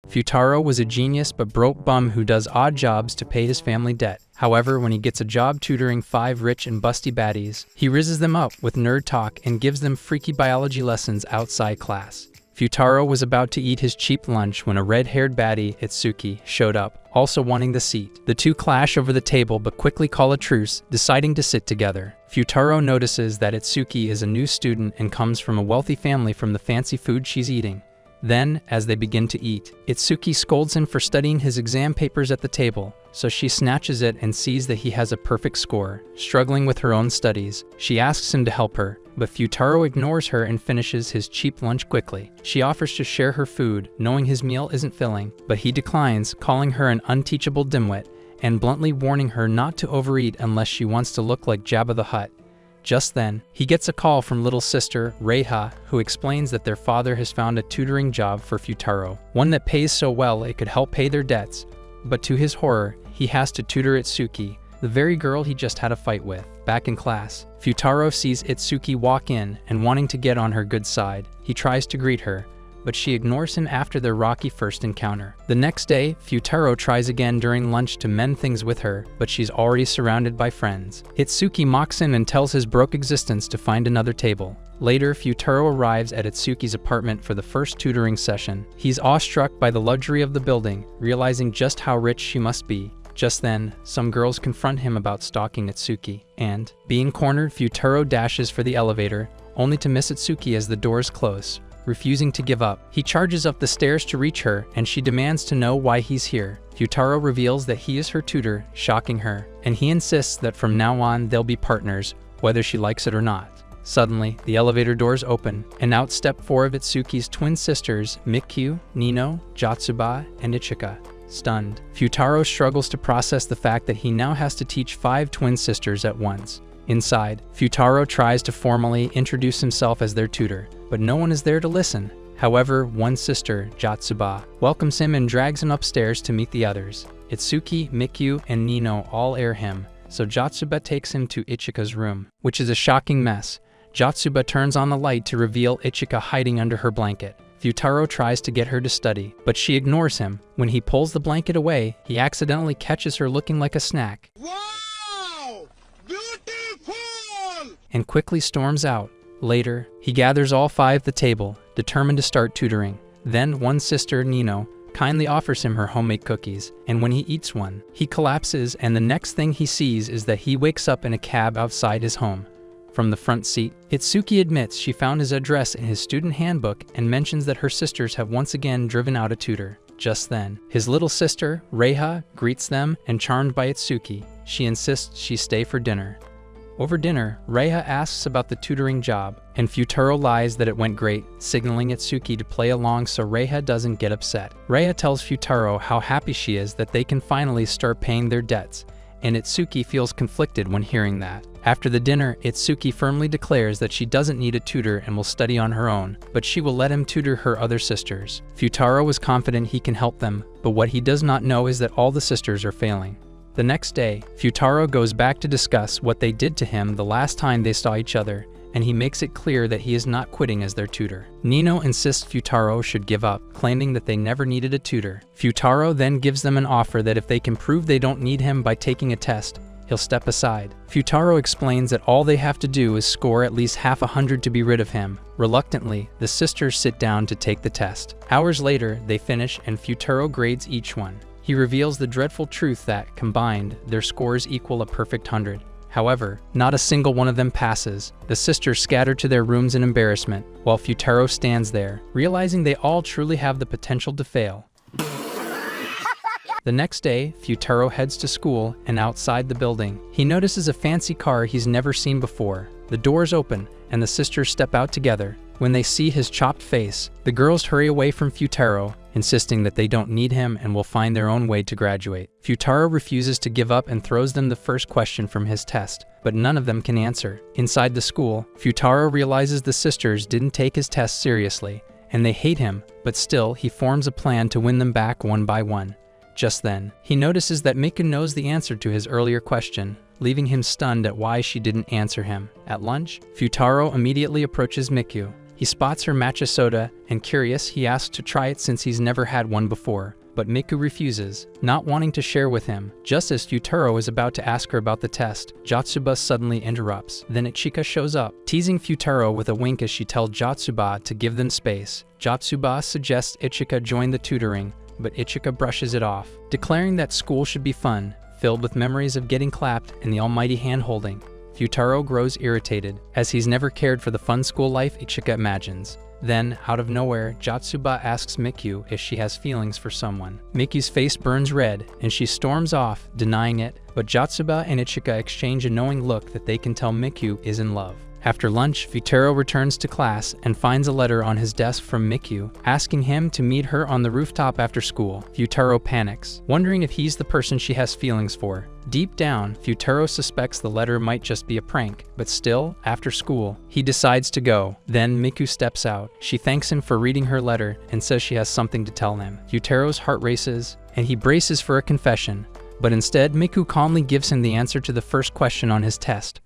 Futaro was a genius but broke bum who does odd jobs to pay his family debt. However, when he gets a job tutoring 5 rich and busty baddies, he rizzes them up with nerd talk and gives them freaky biology lessons outside class. Futaro was about to eat his cheap lunch when a red-haired baddie, Itsuki, showed up, also wanting the seat. The two clash over the table but quickly call a truce, deciding to sit together. Futaro notices that Itsuki is a new student and comes from a wealthy family from the fancy food she's eating. Then, as they begin to eat, Itsuki scolds him for studying his exam papers at the table, so she snatches it and sees that he has a perfect score. Struggling with her own studies, she asks him to help her, but Futaro ignores her and finishes his cheap lunch quickly. She offers to share her food, knowing his meal isn't filling, but he declines, calling her an unteachable dimwit, and bluntly warning her not to overeat unless she wants to look like Jabba the Hutt. Just then, he gets a call from little sister, Reiha, who explains that their father has found a tutoring job for Futaro, one that pays so well it could help pay their debts. But to his horror, he has to tutor Itsuki, the very girl he just had a fight with. Back in class, Futaro sees Itsuki walk in and wanting to get on her good side. He tries to greet her, but she ignores him after their rocky first encounter. The next day, Futaro tries again during lunch to mend things with her, but she's already surrounded by friends. Itsuki mocks him and tells his broke existence to find another table. Later, Futaro arrives at Itsuki's apartment for the first tutoring session. He's awestruck by the luxury of the building, realizing just how rich she must be. Just then, some girls confront him about stalking Itsuki, and, being cornered, Futaro dashes for the elevator, only to miss Itsuki as the doors close. Refusing to give up, he charges up the stairs to reach her, and she demands to know why he's here. Futaro reveals that he is her tutor, shocking her, and he insists that from now on they'll be partners, whether she likes it or not. Suddenly, the elevator doors open, and out step 4 of Itsuki's twin sisters, Mikyu, Nino, Jatsuba, and Ichika. Stunned, Futaro struggles to process the fact that he now has to teach 5 twin sisters at once. Inside, Futaro tries to formally introduce himself as their tutor, but no one is there to listen. However, one sister, Jatsuba, welcomes him and drags him upstairs to meet the others. Itsuki, Mikyu, and Nino all air him, so Jatsuba takes him to Ichika's room, which is a shocking mess. Jatsuba turns on the light to reveal Ichika hiding under her blanket. Futaro tries to get her to study, but she ignores him. When he pulls the blanket away, he accidentally catches her looking like a snack. Wow! Beautiful! And quickly storms out. Later, he gathers all 5 at the table, determined to start tutoring. Then one sister, Nino, kindly offers him her homemade cookies, and when he eats one, he collapses, and the next thing he sees is that he wakes up in a cab outside his home. From the front seat, Itsuki admits she found his address in his student handbook and mentions that her sisters have once again driven out a tutor. Just then, his little sister, Reiha, greets them, and charmed by Itsuki, she insists she stay for dinner. Over dinner, Reiha asks about the tutoring job, and Futaro lies that it went great, signaling Itsuki to play along so Reiha doesn't get upset. Reiha tells Futaro how happy she is that they can finally start paying their debts, and Itsuki feels conflicted when hearing that. After the dinner, Itsuki firmly declares that she doesn't need a tutor and will study on her own, but she will let him tutor her other sisters. Futaro is confident he can help them, but what he does not know is that all the sisters are failing. The next day, Futaro goes back to discuss what they did to him the last time they saw each other, and he makes it clear that he is not quitting as their tutor. Nino insists Futaro should give up, claiming that they never needed a tutor. Futaro then gives them an offer that if they can prove they don't need him by taking a test, he'll step aside. Futaro explains that all they have to do is score at least half 100 to be rid of him. Reluctantly, the sisters sit down to take the test. Hours later, they finish and Futaro grades each one. He reveals the dreadful truth that, combined, their scores equal a perfect 100. However, not a single one of them passes. The sisters scatter to their rooms in embarrassment, while Futaro stands there, realizing they all truly have the potential to fail. The next day, Futaro heads to school, and outside the building, he notices a fancy car he's never seen before. The doors open, and the sisters step out together. When they see his chopped face, the girls hurry away from Futaro, insisting that they don't need him and will find their own way to graduate. Futaro refuses to give up and throws them the first question from his test, but none of them can answer. Inside the school, Futaro realizes the sisters didn't take his test seriously, and they hate him, but still, he forms a plan to win them back one by one. Just then, he notices that Miku knows the answer to his earlier question, leaving him stunned at why she didn't answer him. At lunch, Futaro immediately approaches Miku. He spots her matcha soda, and curious, he asks to try it since he's never had one before. But Miku refuses, not wanting to share with him. Just as Futaro is about to ask her about the test, Jotsuba suddenly interrupts. Then Ichika shows up, teasing Futaro with a wink as she tells Jotsuba to give them space. Jotsuba suggests Ichika join the tutoring, but Ichika brushes it off, declaring that school should be fun, filled with memories of getting clapped and the almighty hand-holding. Futaro grows irritated, as he's never cared for the fun school life Ichika imagines. Then, out of nowhere, Jotsuba asks Miku if she has feelings for someone. Miku's face burns red, and she storms off, denying it, but Jotsuba and Ichika exchange a knowing look that they can tell Miku is in love. After lunch, Futaro returns to class and finds a letter on his desk from Miku, asking him to meet her on the rooftop after school. Futaro panics, wondering if he's the person she has feelings for. Deep down, Futaro suspects the letter might just be a prank, but still, after school, he decides to go. Then Miku steps out. She thanks him for reading her letter and says she has something to tell him. Futaro's heart races, and he braces for a confession, but instead, Miku calmly gives him the answer to the first question on his test.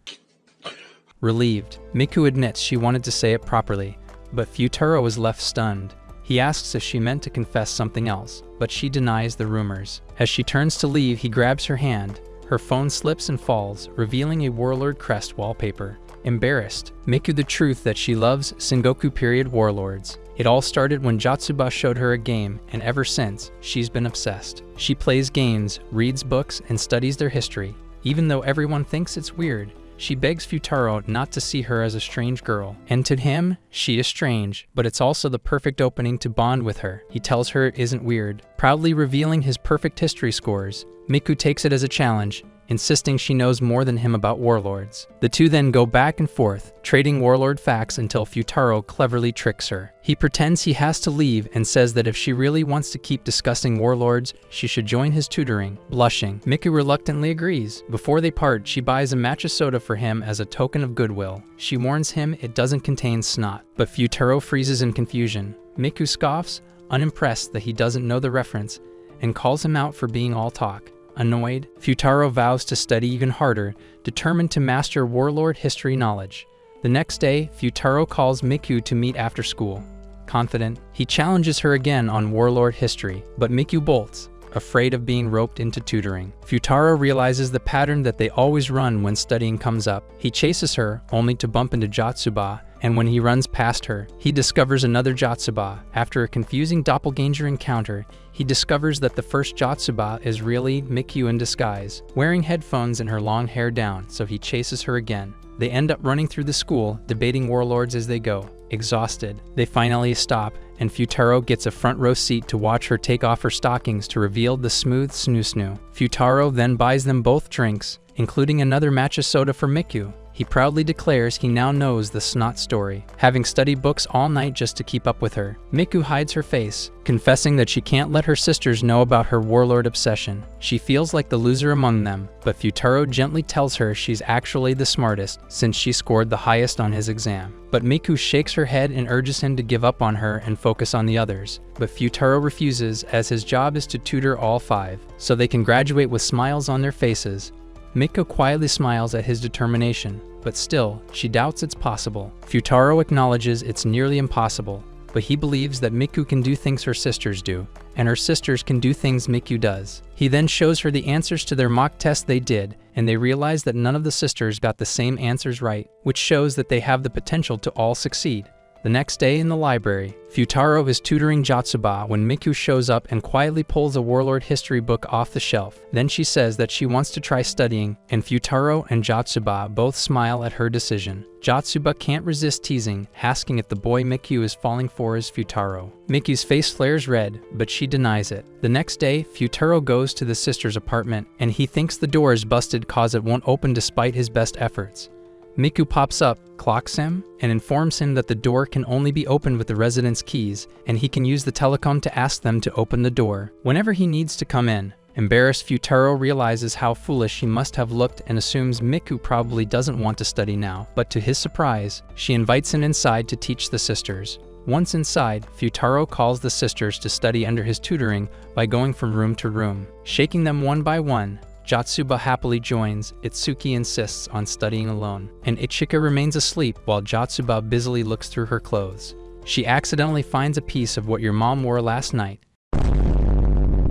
Relieved, Miku admits she wanted to say it properly, but Futaro is left stunned. He asks if she meant to confess something else, but she denies the rumors. As she turns to leave, he grabs her hand. Her phone slips and falls, revealing a Warlord crest wallpaper. Embarrassed, Miku the truth that she loves Sengoku period warlords. It all started when Jotsuba showed her a game, and ever since, she's been obsessed. She plays games, reads books, and studies their history. Even though everyone thinks it's weird, she begs Futaro not to see her as a strange girl. And to him, she is strange, but it's also the perfect opening to bond with her. He tells her it isn't weird, proudly revealing his perfect history scores. Miku takes it as a challenge, insisting she knows more than him about warlords. The two then go back and forth, trading warlord facts until Futaro cleverly tricks her. He pretends he has to leave and says that if she really wants to keep discussing warlords, she should join his tutoring. Blushing, Miku reluctantly agrees. Before they part, she buys a matcha soda for him as a token of goodwill. She warns him it doesn't contain snot, but Futaro freezes in confusion. Miku scoffs, unimpressed that he doesn't know the reference, and calls him out for being all talk. Annoyed, Futaro vows to study even harder, determined to master warlord history knowledge. The next day, Futaro calls Miku to meet after school. Confident, he challenges her again on warlord history, but Miku bolts, afraid of being roped into tutoring. Futaro realizes the pattern that they always run when studying comes up. He chases her, only to bump into Jotsuba, and when he runs past her, he discovers another Jotsuba. After a confusing doppelganger encounter, he discovers that the first Jotsuba is really Miku in disguise, wearing headphones and her long hair down, so he chases her again. They end up running through the school, debating warlords as they go. Exhausted, they finally stop, and Futaro gets a front row seat to watch her take off her stockings to reveal the smooth snoo-snoo. Futaro then buys them both drinks, including another matcha soda for Miku. He proudly declares he now knows the snot story, having studied books all night just to keep up with her. Miku hides her face, confessing that she can't let her sisters know about her warlord obsession. She feels like the loser among them, but Futaro gently tells her she's actually the smartest, since she scored the highest on his exam. But Miku shakes her head and urges him to give up on her and focus on the others. But Futaro refuses, as his job is to tutor all five, so they can graduate with smiles on their faces. Miku quietly smiles at his determination, but still, she doubts it's possible. Futaro acknowledges it's nearly impossible, but he believes that Miku can do things her sisters do, and her sisters can do things Miku does. He then shows her the answers to their mock test they did, and they realize that none of the sisters got the same answers right, which shows that they have the potential to all succeed. The next day in the library, Futaro is tutoring Jotsuba when Miku shows up and quietly pulls a warlord history book off the shelf. Then she says that she wants to try studying, and Futaro and Jotsuba both smile at her decision. Jotsuba can't resist teasing, asking if the boy Miku is falling for is Futaro. Miku's face flares red, but she denies it. The next day, Futaro goes to the sister's apartment, and he thinks the door is busted cause it won't open despite his best efforts. Miku pops up, clocks him, and informs him that the door can only be opened with the resident's keys, and he can use the telecom to ask them to open the door whenever he needs to come in. Embarrassed, Futaro realizes how foolish he must have looked and assumes Miku probably doesn't want to study now, but to his surprise, she invites him inside to teach the sisters. Once inside, Futaro calls the sisters to study under his tutoring by going from room to room, shaking them one by one. Jatsuba happily joins. Itsuki insists on studying alone, and Ichika remains asleep while Jatsuba busily looks through her clothes. She accidentally finds a piece of what your mom wore last night.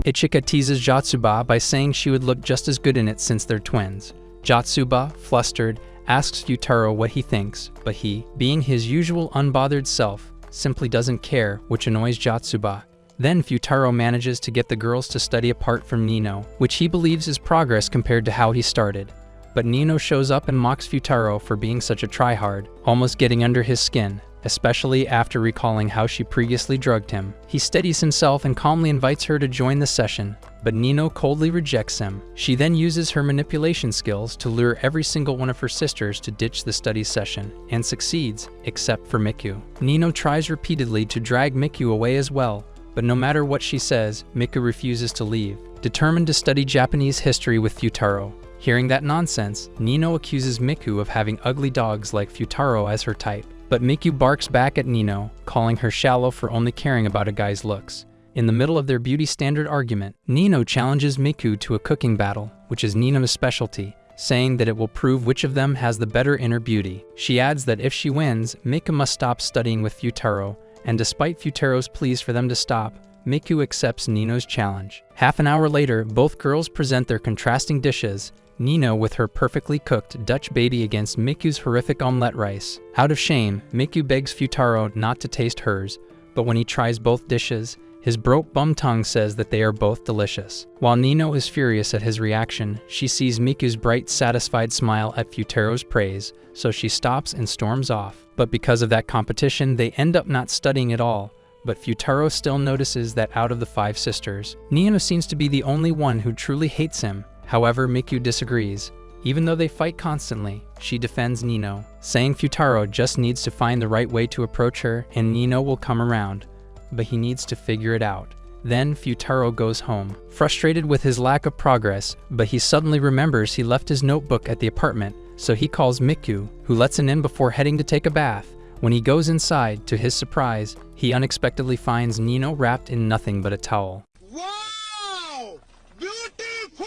Ichika teases Jatsuba by saying she would look just as good in it since they're twins. Jatsuba, flustered, asks Futaro what he thinks, but he, being his usual unbothered self, simply doesn't care, which annoys Jatsuba. Then Futaro manages to get the girls to study apart from Nino, which he believes is progress compared to how he started. But Nino shows up and mocks Futaro for being such a tryhard, almost getting under his skin, especially after recalling how she previously drugged him. He steadies himself and calmly invites her to join the session, but Nino coldly rejects him. She then uses her manipulation skills to lure every single one of her sisters to ditch the study session, and succeeds, except for Miku. Nino tries repeatedly to drag Miku away as well, but no matter what she says, Miku refuses to leave, determined to study Japanese history with Futaro. Hearing that nonsense, Nino accuses Miku of having ugly dogs like Futaro as her type. But Miku barks back at Nino, calling her shallow for only caring about a guy's looks. In the middle of their beauty standard argument, Nino challenges Miku to a cooking battle, which is Nino's specialty, saying that it will prove which of them has the better inner beauty. She adds that if she wins, Miku must stop studying with Futaro, and despite Futaro's pleas for them to stop, Miku accepts Nino's challenge. Half an hour later, both girls present their contrasting dishes, Nino with her perfectly cooked Dutch baby against Miku's horrific omelette rice. Out of shame, Miku begs Futaro not to taste hers, but when he tries both dishes, his broke bum tongue says that they are both delicious. While Nino is furious at his reaction, she sees Miku's bright, satisfied smile at Futaro's praise, so she stops and storms off. But because of that competition, they end up not studying at all. But Futaro still notices that out of the 5 sisters, Nino seems to be the only one who truly hates him. However, Miku disagrees. Even though they fight constantly, she defends Nino, saying Futaro just needs to find the right way to approach her and Nino will come around, but he needs to figure it out. Then Futaro goes home, frustrated with his lack of progress, but he suddenly remembers he left his notebook at the apartment, so he calls Miku, who lets him in before heading to take a bath. When he goes inside, to his surprise, he unexpectedly finds Nino wrapped in nothing but a towel. Wow! Beautiful!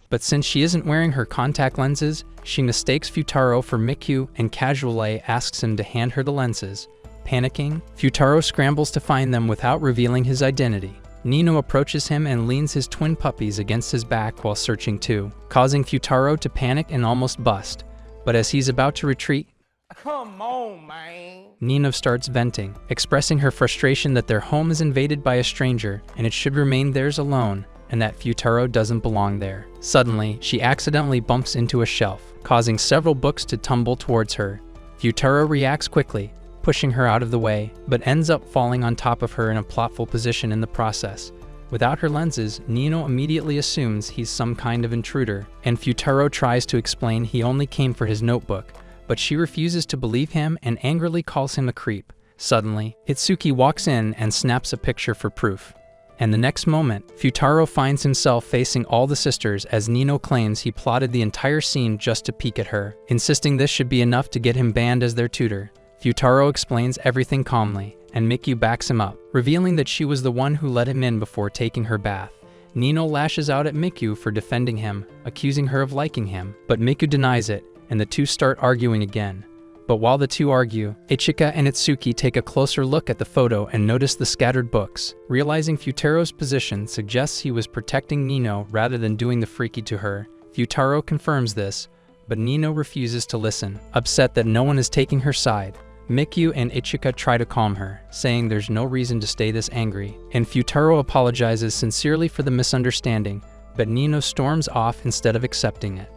But since she isn't wearing her contact lenses, she mistakes Futaro for Miku and casually asks him to hand her the lenses. Panicking, Futaro scrambles to find them without revealing his identity. Nino approaches him and leans his twin puppies against his back while searching too, causing Futaro to panic and almost bust. But as he's about to retreat, Come on, man. Nino starts venting, expressing her frustration that their home is invaded by a stranger and it should remain theirs alone, and that Futaro doesn't belong there. Suddenly, she accidentally bumps into a shelf, causing several books to tumble towards her. Futaro reacts quickly, pushing her out of the way, but ends up falling on top of her in a plotful position in the process. Without her lenses, Nino immediately assumes he's some kind of intruder, and Futaro tries to explain he only came for his notebook, but she refuses to believe him and angrily calls him a creep. Suddenly, Itsuki walks in and snaps a picture for proof. And the next moment, Futaro finds himself facing all the sisters as Nino claims he plotted the entire scene just to peek at her, insisting this should be enough to get him banned as their tutor. Futaro explains everything calmly, and Miku backs him up, revealing that she was the one who let him in before taking her bath. Nino lashes out at Miku for defending him, accusing her of liking him, but Miku denies it, and the two start arguing again. But while the two argue, Ichika and Itsuki take a closer look at the photo and notice the scattered books. Realizing Futaro's position suggests he was protecting Nino rather than doing the freaky to her, Futaro confirms this, but Nino refuses to listen, upset that no one is taking her side. Miku and Ichika try to calm her, saying there's no reason to stay this angry, and Futaro apologizes sincerely for the misunderstanding, but Nino storms off instead of accepting it.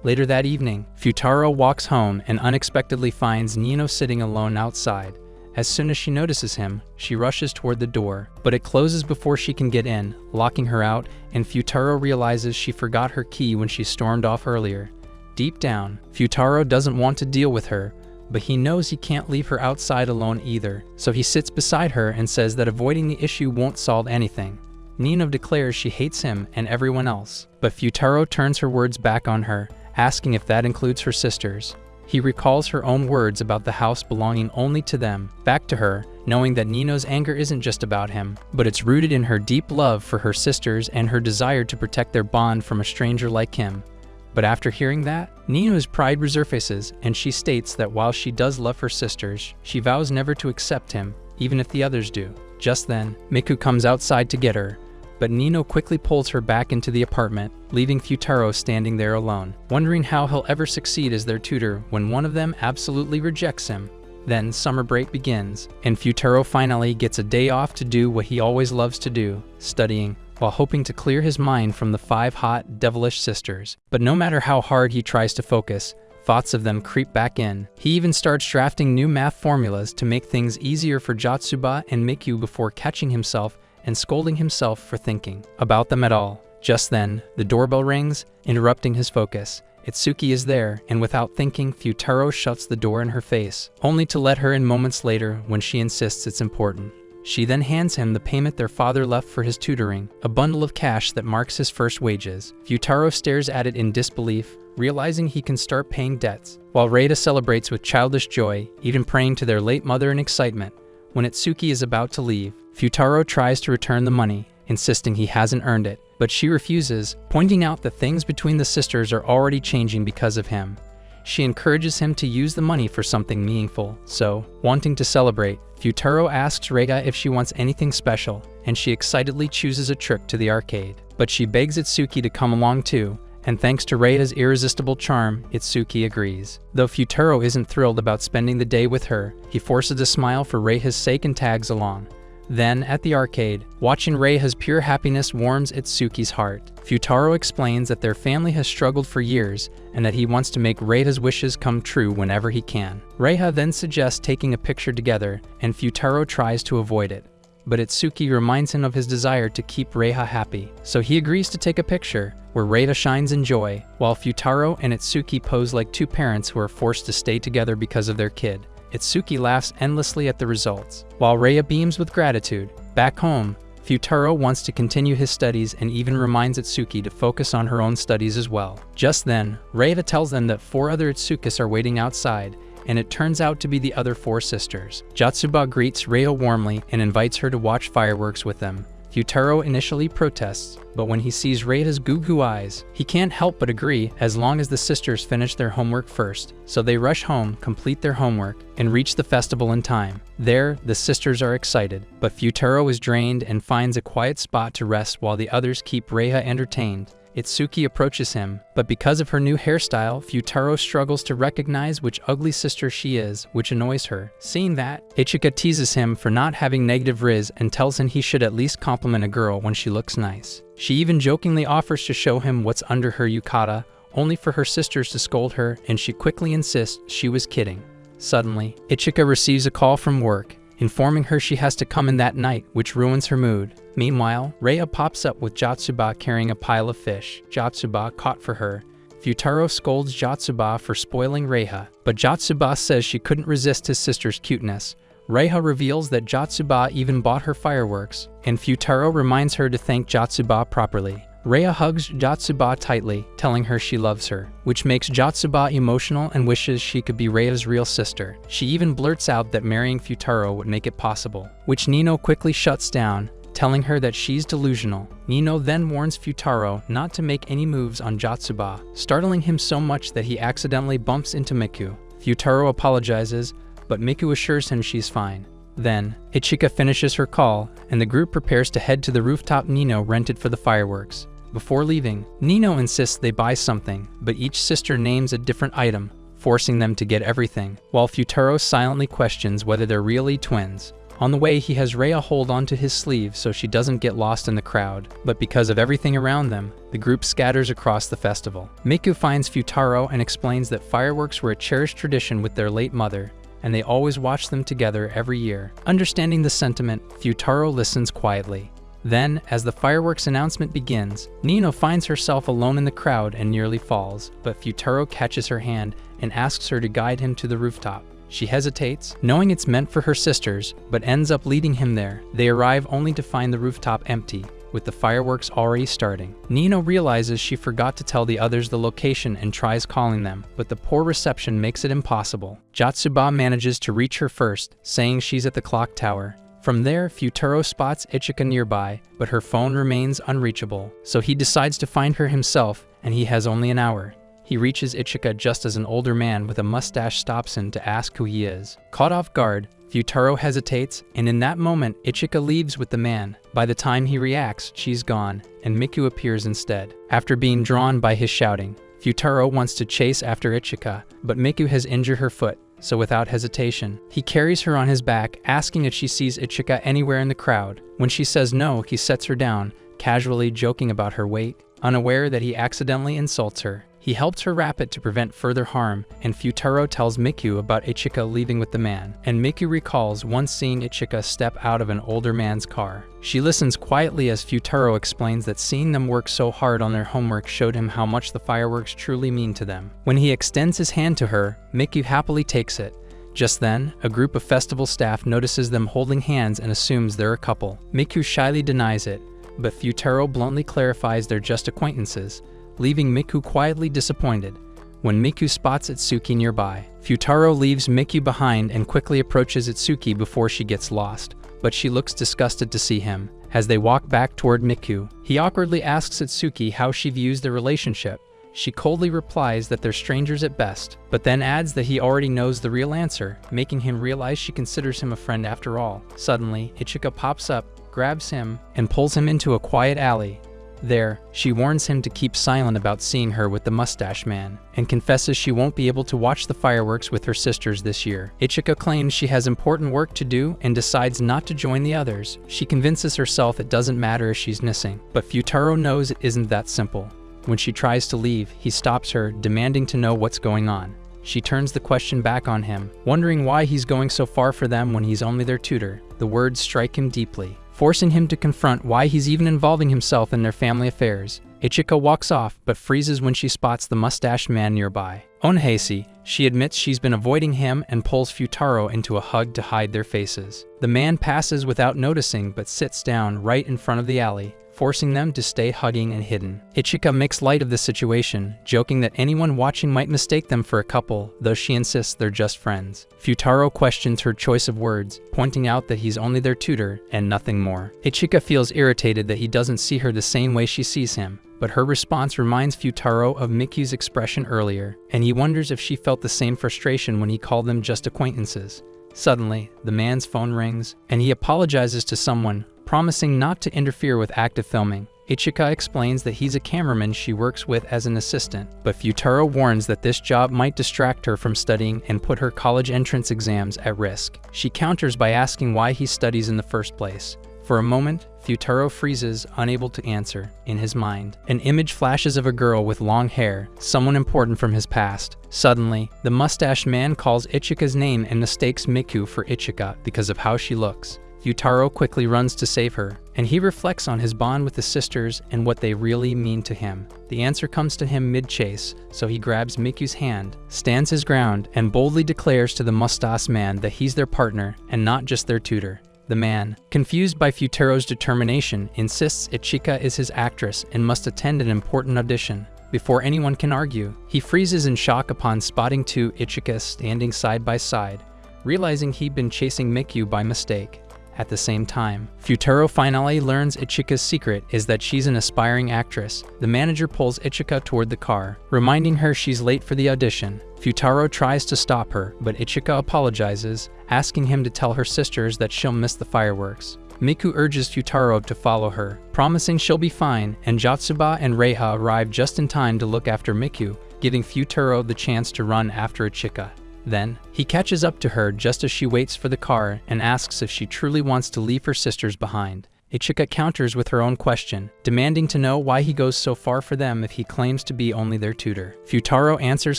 Later that evening, Futaro walks home and unexpectedly finds Nino sitting alone outside. As soon as she notices him, she rushes toward the door, but it closes before she can get in, locking her out, and Futaro realizes she forgot her key when she stormed off earlier. Deep down, Futaro doesn't want to deal with her, but he knows he can't leave her outside alone either, so he sits beside her and says that avoiding the issue won't solve anything. Nino declares she hates him and everyone else, but Futaro turns her words back on her, asking if that includes her sisters. He recalls her own words about the house belonging only to them, back to her, knowing that Nino's anger isn't just about him, but it's rooted in her deep love for her sisters and her desire to protect their bond from a stranger like him. But after hearing that, Nino's pride resurfaces, and she states that while she does love her sisters, she vows never to accept him, even if the others do. Just then, Miku comes outside to get her, but Nino quickly pulls her back into the apartment, leaving Futaro standing there alone, wondering how he'll ever succeed as their tutor when one of them absolutely rejects him. Then summer break begins, and Futaro finally gets a day off to do what he always loves to do, studying, while hoping to clear his mind from the 5 hot, devilish sisters. But no matter how hard he tries to focus, thoughts of them creep back in. He even starts drafting new math formulas to make things easier for Jotsuba and Miku before catching himself and scolding himself for thinking about them at all. Just then, the doorbell rings, interrupting his focus. Itsuki is there, and without thinking, Futaro shuts the door in her face, only to let her in moments later when she insists it's important. She then hands him the payment their father left for his tutoring, a bundle of cash that marks his first wages. Futaro stares at it in disbelief, realizing he can start paying debts, while Reita celebrates with childish joy, even praying to their late mother in excitement. When Itsuki is about to leave, Futaro tries to return the money, insisting he hasn't earned it, but she refuses, pointing out that things between the sisters are already changing because of him. She encourages him to use the money for something meaningful, so, wanting to celebrate, Futaro asks Reita if she wants anything special, and she excitedly chooses a trip to the arcade. But she begs Itsuki to come along too, and thanks to Reita's irresistible charm, Itsuki agrees. Though Futaro isn't thrilled about spending the day with her, he forces a smile for Reita's sake and tags along. Then, at the arcade, watching Reiha's pure happiness warms Itsuki's heart. Futaro explains that their family has struggled for years and that he wants to make Reiha's wishes come true whenever he can. Reiha then suggests taking a picture together, and Futaro tries to avoid it. But Itsuki reminds him of his desire to keep Reiha happy, so he agrees to take a picture, where Reita shines in joy, while Futaro and Itsuki pose like two parents who are forced to stay together because of their kid. Itsuki laughs endlessly at the results, while Reiha beams with gratitude. Back home, Futaro wants to continue his studies and even reminds Itsuki to focus on her own studies as well. Just then, Reita tells them that 4 other Itsukis are waiting outside, and it turns out to be the other 4 sisters. Jotsuba greets Reita warmly and invites her to watch fireworks with them. Futaro initially protests, but when he sees Reita's goo-goo eyes, he can't help but agree as long as the sisters finish their homework first. So they rush home, complete their homework, and reach the festival in time. There, the sisters are excited, but Futaro is drained and finds a quiet spot to rest while the others keep Reiha entertained. Itsuki approaches him, but because of her new hairstyle, Futaro struggles to recognize which ugly sister she is, which annoys her. Seeing that, Ichika teases him for not having negative riz and tells him he should at least compliment a girl when she looks nice. She even jokingly offers to show him what's under her yukata, only for her sisters to scold her, and she quickly insists she was kidding. Suddenly, Ichika receives a call from work, informing her she has to come in that night, which ruins her mood. Meanwhile, Reiha pops up with Jotsuba carrying a pile of fish Jotsuba caught for her. Futaro scolds Jotsuba for spoiling Reiha, but Jotsuba says she couldn't resist his sister's cuteness. Reiha reveals that Jotsuba even bought her fireworks, and Futaro reminds her to thank Jotsuba properly. Reiha hugs Jotsuba tightly, telling her she loves her, which makes Jotsuba emotional and wishes she could be Reiha's real sister. She even blurts out that marrying Futaro would make it possible, which Nino quickly shuts down, telling her that she's delusional. Nino then warns Futaro not to make any moves on Jotsuba, startling him so much that he accidentally bumps into Miku. Futaro apologizes, but Miku assures him she's fine. Then, Ichika finishes her call, and the group prepares to head to the rooftop Nino rented for the fireworks. Before leaving, Nino insists they buy something, but each sister names a different item, forcing them to get everything, while Futaro silently questions whether they're really twins. On the way, he has Reiha hold onto his sleeve so she doesn't get lost in the crowd, but because of everything around them, the group scatters across the festival. Miku finds Futaro and explains that fireworks were a cherished tradition with their late mother, and they always watch them together every year. Understanding the sentiment, Futaro listens quietly. Then, as the fireworks announcement begins, Nino finds herself alone in the crowd and nearly falls, but Futaro catches her hand and asks her to guide him to the rooftop. She hesitates, knowing it's meant for her sisters, but ends up leading him there. They arrive only to find the rooftop empty. with the fireworks already starting. Nino realizes she forgot to tell the others the location and tries calling them, but the poor reception makes it impossible. Jatsuba manages to reach her first, saying she's at the clock tower. From there, Futaro spots Ichika nearby, but her phone remains unreachable, so he decides to find her himself, and he has only an hour. He reaches Ichika just as an older man with a mustache stops him to ask who he is. Caught off guard, Futaro hesitates, and in that moment, Ichika leaves with the man. By the time he reacts, she's gone, and Miku appears instead. After being drawn by his shouting, Futaro wants to chase after Ichika, but Miku has injured her foot, so without hesitation, he carries her on his back, asking if she sees Ichika anywhere in the crowd. When she says no, he sets her down, casually joking about her weight, unaware that he accidentally insults her. He helps her wrap it to prevent further harm, and Futaro tells Miku about Ichika leaving with the man, and Miku recalls once seeing Ichika step out of an older man's car. She listens quietly as Futaro explains that seeing them work so hard on their homework showed him how much the fireworks truly mean to them. When he extends his hand to her, Miku happily takes it. Just then, a group of festival staff notices them holding hands and assumes they're a couple. Miku shyly denies it, but Futaro bluntly clarifies they're just acquaintances, leaving Miku quietly disappointed. When Miku spots Itsuki nearby, Futaro leaves Miku behind and quickly approaches Itsuki before she gets lost, but she looks disgusted to see him. As they walk back toward Miku, he awkwardly asks Itsuki how she views their relationship. She coldly replies that they're strangers at best, but then adds that he already knows the real answer, making him realize she considers him a friend after all. Suddenly, Ichika pops up, grabs him, and pulls him into a quiet alley. There, she warns him to keep silent about seeing her with the mustache man, and confesses she won't be able to watch the fireworks with her sisters this year. Ichika claims she has important work to do and decides not to join the others. She convinces herself it doesn't matter if she's missing, but Futaro knows it isn't that simple. When she tries to leave, he stops her, demanding to know what's going on. She turns the question back on him, wondering why he's going so far for them when he's only their tutor. The words strike him deeply, forcing him to confront why he's even involving himself in their family affairs. Ichika walks off, but freezes when she spots the mustached man nearby. Onheisi, she admits she's been avoiding him and pulls Futaro into a hug to hide their faces. The man passes without noticing but sits down right in front of the alley, forcing them to stay hugging and hidden. Ichika makes light of the situation, joking that anyone watching might mistake them for a couple, though she insists they're just friends. Futaro questions her choice of words, pointing out that he's only their tutor and nothing more. Ichika feels irritated that he doesn't see her the same way she sees him, but her response reminds Futaro of Miku's expression earlier, and he wonders if she felt the same frustration when he called them just acquaintances. Suddenly, the man's phone rings, and he apologizes to someone, promising not to interfere with active filming. Ichika explains that he's a cameraman she works with as an assistant, but Futaro warns that this job might distract her from studying and put her college entrance exams at risk. She counters by asking why he studies in the first place. For a moment, Futaro freezes, unable to answer. In his mind, an image flashes of a girl with long hair, someone important from his past. Suddenly, the mustached man calls Ichika's name and mistakes Miku for Ichika because of how she looks. Futaro quickly runs to save her, and he reflects on his bond with the sisters and what they really mean to him. The answer comes to him mid-chase, so he grabs Miku's hand, stands his ground, and boldly declares to the mustache man that he's their partner and not just their tutor. The man, confused by Futaro's determination, insists Ichika is his actress and must attend an important audition. Before anyone can argue, he freezes in shock upon spotting two Ichikas standing side by side, realizing he'd been chasing Miku by mistake. At the same time, Futaro finally learns Ichika's secret is that she's an aspiring actress. The manager pulls Ichika toward the car, reminding her she's late for the audition. Futaro tries to stop her, but Ichika apologizes, asking him to tell her sisters that she'll miss the fireworks. Miku urges Futaro to follow her, promising she'll be fine, and Jatsuba and Reiha arrive just in time to look after Miku, giving Futaro the chance to run after Ichika. Then, he catches up to her just as she waits for the car and asks if she truly wants to leave her sisters behind. Ichika counters with her own question, demanding to know why he goes so far for them if he claims to be only their tutor. Futaro answers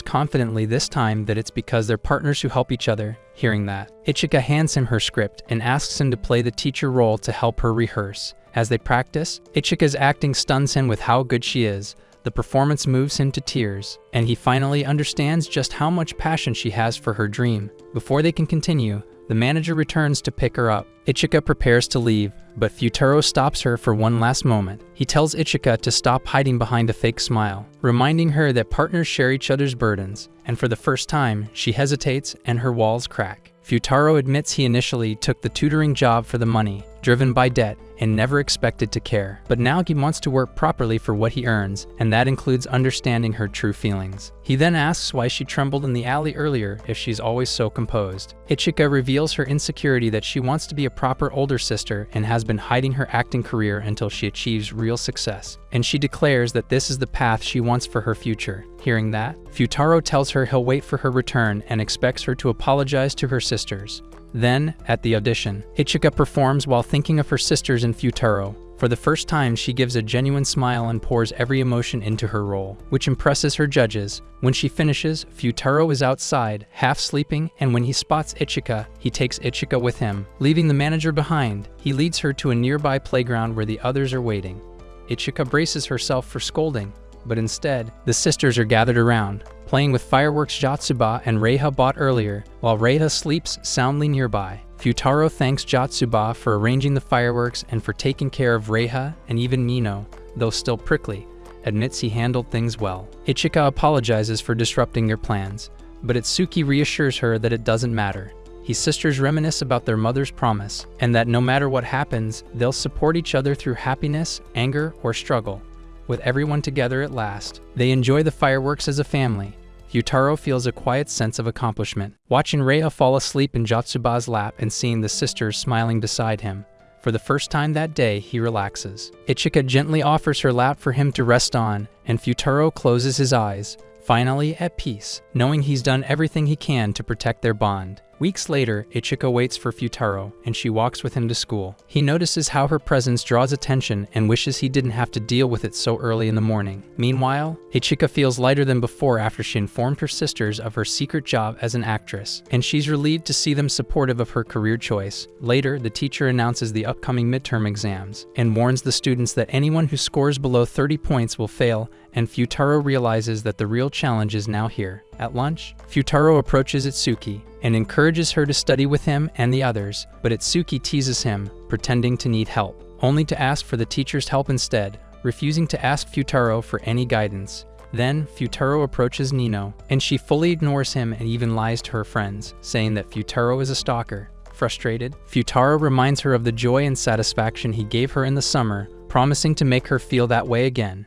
confidently this time that it's because they're partners who help each other. Hearing that, Ichika hands him her script and asks him to play the teacher role to help her rehearse. As they practice, Ichika's acting stuns him with how good she is. The performance moves him to tears, and he finally understands just how much passion she has for her dream. Before they can continue, the manager returns to pick her up. Ichika prepares to leave, but Futaro stops her for one last moment. He tells Ichika to stop hiding behind a fake smile, reminding her that partners share each other's burdens, and for the first time, she hesitates and her walls crack. Futaro admits he initially took the tutoring job for the money, driven by debt, and never expected to care. But now he wants to work properly for what he earns, and that includes understanding her true feelings. He then asks why she trembled in the alley earlier if she's always so composed. Ichika reveals her insecurity that she wants to be a proper older sister and has been hiding her acting career until she achieves real success. And she declares that this is the path she wants for her future. Hearing that, Futaro tells her he'll wait for her return and expects her to apologize to her sisters. Then, at the audition, Ichika performs while thinking of her sisters and Futaro. For the first time, she gives a genuine smile and pours every emotion into her role, which impresses her judges. When she finishes, Futaro is outside, half sleeping, and when he spots Ichika, he takes Ichika with him. Leaving the manager behind, he leads her to a nearby playground where the others are waiting. Ichika braces herself for scolding, but instead, the sisters are gathered around, playing with fireworks Jatsuba and Reiha bought earlier, while Reiha sleeps soundly nearby. Futaro thanks Jatsuba for arranging the fireworks and for taking care of Reiha, and even Nino, though still prickly, admits he handled things well. Ichika apologizes for disrupting their plans, but Itsuki reassures her that it doesn't matter. His sisters reminisce about their mother's promise, and that no matter what happens, they'll support each other through happiness, anger, or struggle. With everyone together at last, they enjoy the fireworks as a family. Futaro feels a quiet sense of accomplishment, watching Reiha fall asleep in Jatsuba's lap and seeing the sisters smiling beside him. For the first time that day, he relaxes. Ichika gently offers her lap for him to rest on, and Futaro closes his eyes, finally at peace, knowing he's done everything he can to protect their bond. Weeks later, Ichika waits for Futaro, and she walks with him to school. He notices how her presence draws attention and wishes he didn't have to deal with it so early in the morning. Meanwhile, Ichika feels lighter than before after she informed her sisters of her secret job as an actress, and she's relieved to see them supportive of her career choice. Later, the teacher announces the upcoming midterm exams, and warns the students that anyone who scores below 30 points will fail, and Futaro realizes that the real challenge is now here. At lunch, Futaro approaches Itsuki and encourages her to study with him and the others, but Itsuki teases him, pretending to need help, only to ask for the teacher's help instead, refusing to ask Futaro for any guidance. Then, Futaro approaches Nino, and she fully ignores him and even lies to her friends, saying that Futaro is a stalker. Frustrated, Futaro reminds her of the joy and satisfaction he gave her in the summer, promising to make her feel that way again.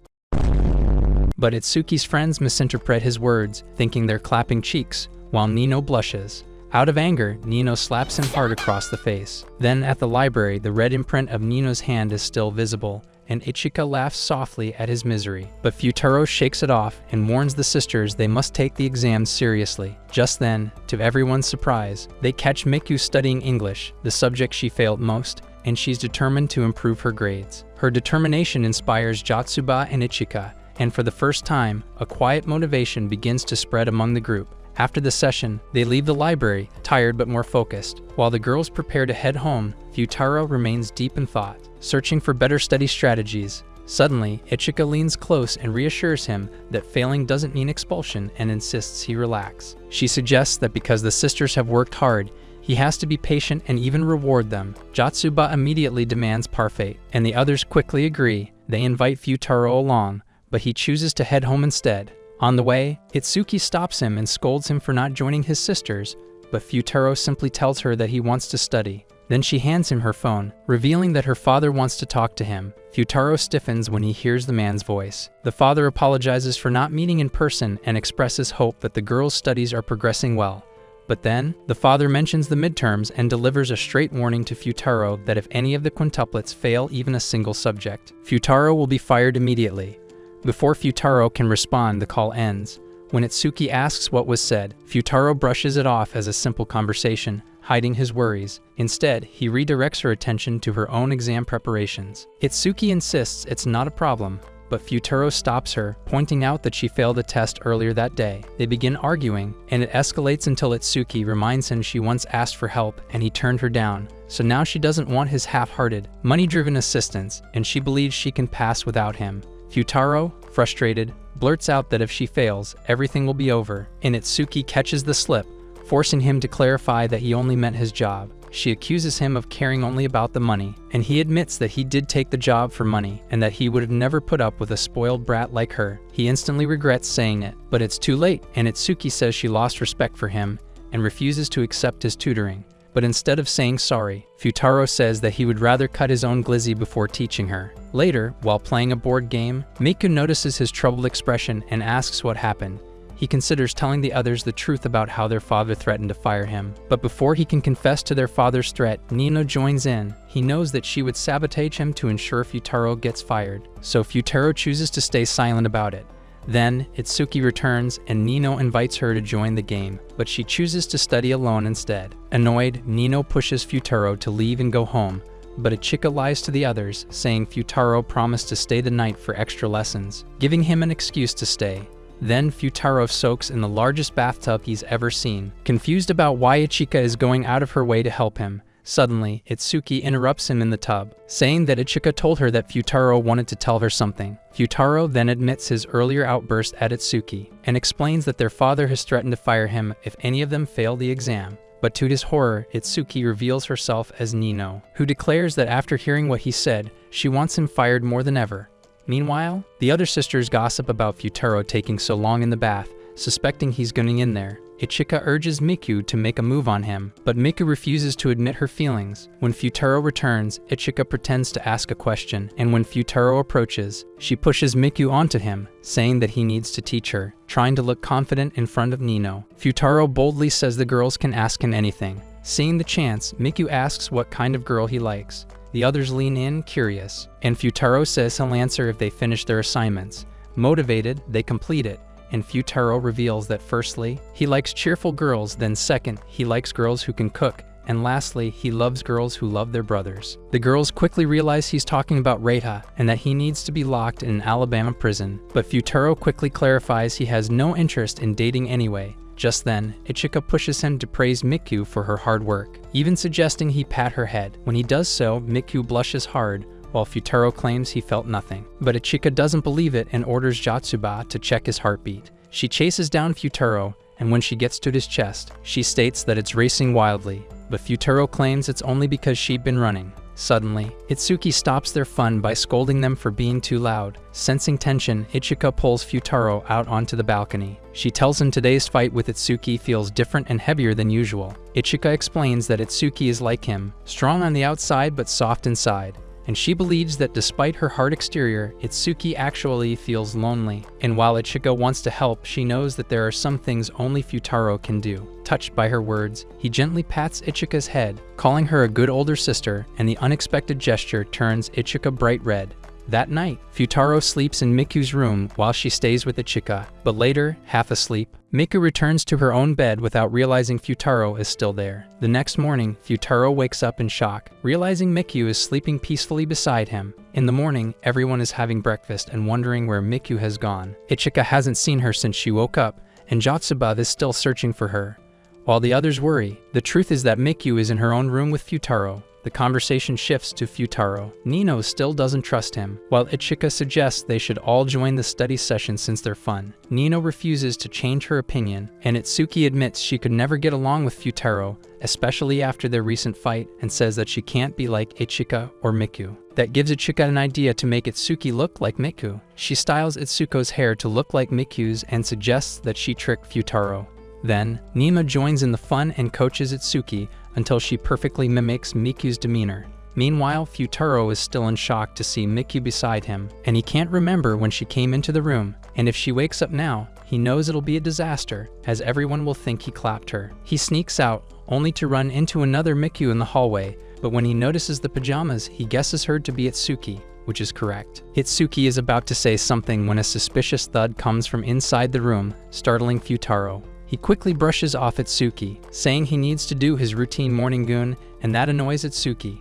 But Itsuki's friends misinterpret his words, thinking they're clapping cheeks, while Nino blushes. Out of anger, Nino slaps him hard across the face. Then at the library, the red imprint of Nino's hand is still visible, and Ichika laughs softly at his misery. But Futaro shakes it off and warns the sisters they must take the exams seriously. Just then, to everyone's surprise, they catch Miku studying English, the subject she failed most, and she's determined to improve her grades. Her determination inspires Jatsuba and Ichika, and for the first time, a quiet motivation begins to spread among the group. After the session, they leave the library, tired but more focused. While the girls prepare to head home, Futaro remains deep in thought, searching for better study strategies. Suddenly, Ichika leans close and reassures him that failing doesn't mean expulsion and insists he relax. She suggests that because the sisters have worked hard, he has to be patient and even reward them. Jatsuba immediately demands parfait, and the others quickly agree. They invite Futaro along, but he chooses to head home instead. On the way, Itsuki stops him and scolds him for not joining his sisters, but Futaro simply tells her that he wants to study. Then she hands him her phone, revealing that her father wants to talk to him. Futaro stiffens when he hears the man's voice. The father apologizes for not meeting in person and expresses hope that the girls' studies are progressing well. But then, the father mentions the midterms and delivers a straight warning to Futaro that if any of the quintuplets fail even a single subject, Futaro will be fired immediately. Before Futaro can respond, the call ends. When Itsuki asks what was said, Futaro brushes it off as a simple conversation, hiding his worries. Instead, he redirects her attention to her own exam preparations. Itsuki insists it's not a problem, but Futaro stops her, pointing out that she failed a test earlier that day. They begin arguing, and it escalates until Itsuki reminds him she once asked for help and he turned her down. So now she doesn't want his half-hearted, money-driven assistance, and she believes she can pass without him. Futaro, frustrated, blurts out that if she fails, everything will be over, and Itsuki catches the slip, forcing him to clarify that he only meant his job. She accuses him of caring only about the money, and he admits that he did take the job for money and that he would have never put up with a spoiled brat like her. He instantly regrets saying it, but it's too late, and Itsuki says she lost respect for him and refuses to accept his tutoring. But instead of saying sorry, Futaro says that he would rather cut his own glizzy before teaching her. Later, while playing a board game, Miku notices his troubled expression and asks what happened. He considers telling the others the truth about how their father threatened to fire him. But before he can confess to their father's threat, Nino joins in. He knows that she would sabotage him to ensure Futaro gets fired, so Futaro chooses to stay silent about it. Then, Itsuki returns and Nino invites her to join the game, but she chooses to study alone instead. Annoyed, Nino pushes Futaro to leave and go home, but Ichika lies to the others, saying Futaro promised to stay the night for extra lessons, giving him an excuse to stay. Then Futaro soaks in the largest bathtub he's ever seen. Confused about why Ichika is going out of her way to help him, suddenly, Itsuki interrupts him in the tub, saying that Ichika told her that Futaro wanted to tell her something. Futaro then admits his earlier outburst at Itsuki, and explains that their father has threatened to fire him if any of them fail the exam. But to his horror, Itsuki reveals herself as Nino, who declares that after hearing what he said, she wants him fired more than ever. Meanwhile, the other sisters gossip about Futaro taking so long in the bath, suspecting he's going in there. Ichika urges Miku to make a move on him, but Miku refuses to admit her feelings. When Futaro returns, Ichika pretends to ask a question, and when Futaro approaches, she pushes Miku onto him, saying that he needs to teach her, trying to look confident in front of Nino. Futaro boldly says the girls can ask him anything. Seeing the chance, Miku asks what kind of girl he likes. The others lean in, curious, and Futaro says he'll answer if they finish their assignments. Motivated, they complete it, and Futaro reveals that firstly, he likes cheerful girls, then second, he likes girls who can cook, and lastly, he loves girls who love their brothers. The girls quickly realize he's talking about Reita, and that he needs to be locked in an Alabama prison, but Futaro quickly clarifies he has no interest in dating anyway. Just then, Ichika pushes him to praise Miku for her hard work, even suggesting he pat her head. When he does so, Miku blushes hard, while Futaro claims he felt nothing. But Ichika doesn't believe it and orders Jatsuba to check his heartbeat. She chases down Futaro, and when she gets to his chest, she states that it's racing wildly, but Futaro claims it's only because she'd been running. Suddenly, Itsuki stops their fun by scolding them for being too loud. Sensing tension, Ichika pulls Futaro out onto the balcony. She tells him today's fight with Itsuki feels different and heavier than usual. Ichika explains that Itsuki is like him, strong on the outside but soft inside, and she believes that despite her hard exterior, Itsuki actually feels lonely. And while Ichika wants to help, she knows that there are some things only Futaro can do. Touched by her words, he gently pats Ichika's head, calling her a good older sister, and the unexpected gesture turns Ichika bright red. That night, Futaro sleeps in Miku's room while she stays with Ichika, but later, half asleep, Miku returns to her own bed without realizing Futaro is still there. The next morning, Futaro wakes up in shock, realizing Miku is sleeping peacefully beside him. In the morning, everyone is having breakfast and wondering where Miku has gone. Ichika hasn't seen her since she woke up, and Jatsuba is still searching for her. While the others worry, the truth is that Miku is in her own room with Futaro. The conversation shifts to Futaro. Nino still doesn't trust him, while Ichika suggests they should all join the study session since they're fun. Nino refuses to change her opinion, and Itsuki admits she could never get along with Futaro, especially after their recent fight, and says that she can't be like Ichika or Miku. That gives Ichika an idea to make Itsuki look like Miku. She styles Itsuko's hair to look like Miku's and suggests that she trick Futaro. Then, Nima joins in the fun and coaches Itsuki until she perfectly mimics Miku's demeanor. Meanwhile, Futaro is still in shock to see Miku beside him, and he can't remember when she came into the room, and if she wakes up now, he knows it'll be a disaster, as everyone will think he clapped her. He sneaks out, only to run into another Miku in the hallway, but when he notices the pajamas, he guesses her to be Itsuki, which is correct. Itsuki is about to say something when a suspicious thud comes from inside the room, startling Futaro. He quickly brushes off Itsuki, saying he needs to do his routine morning goon, and that annoys Itsuki.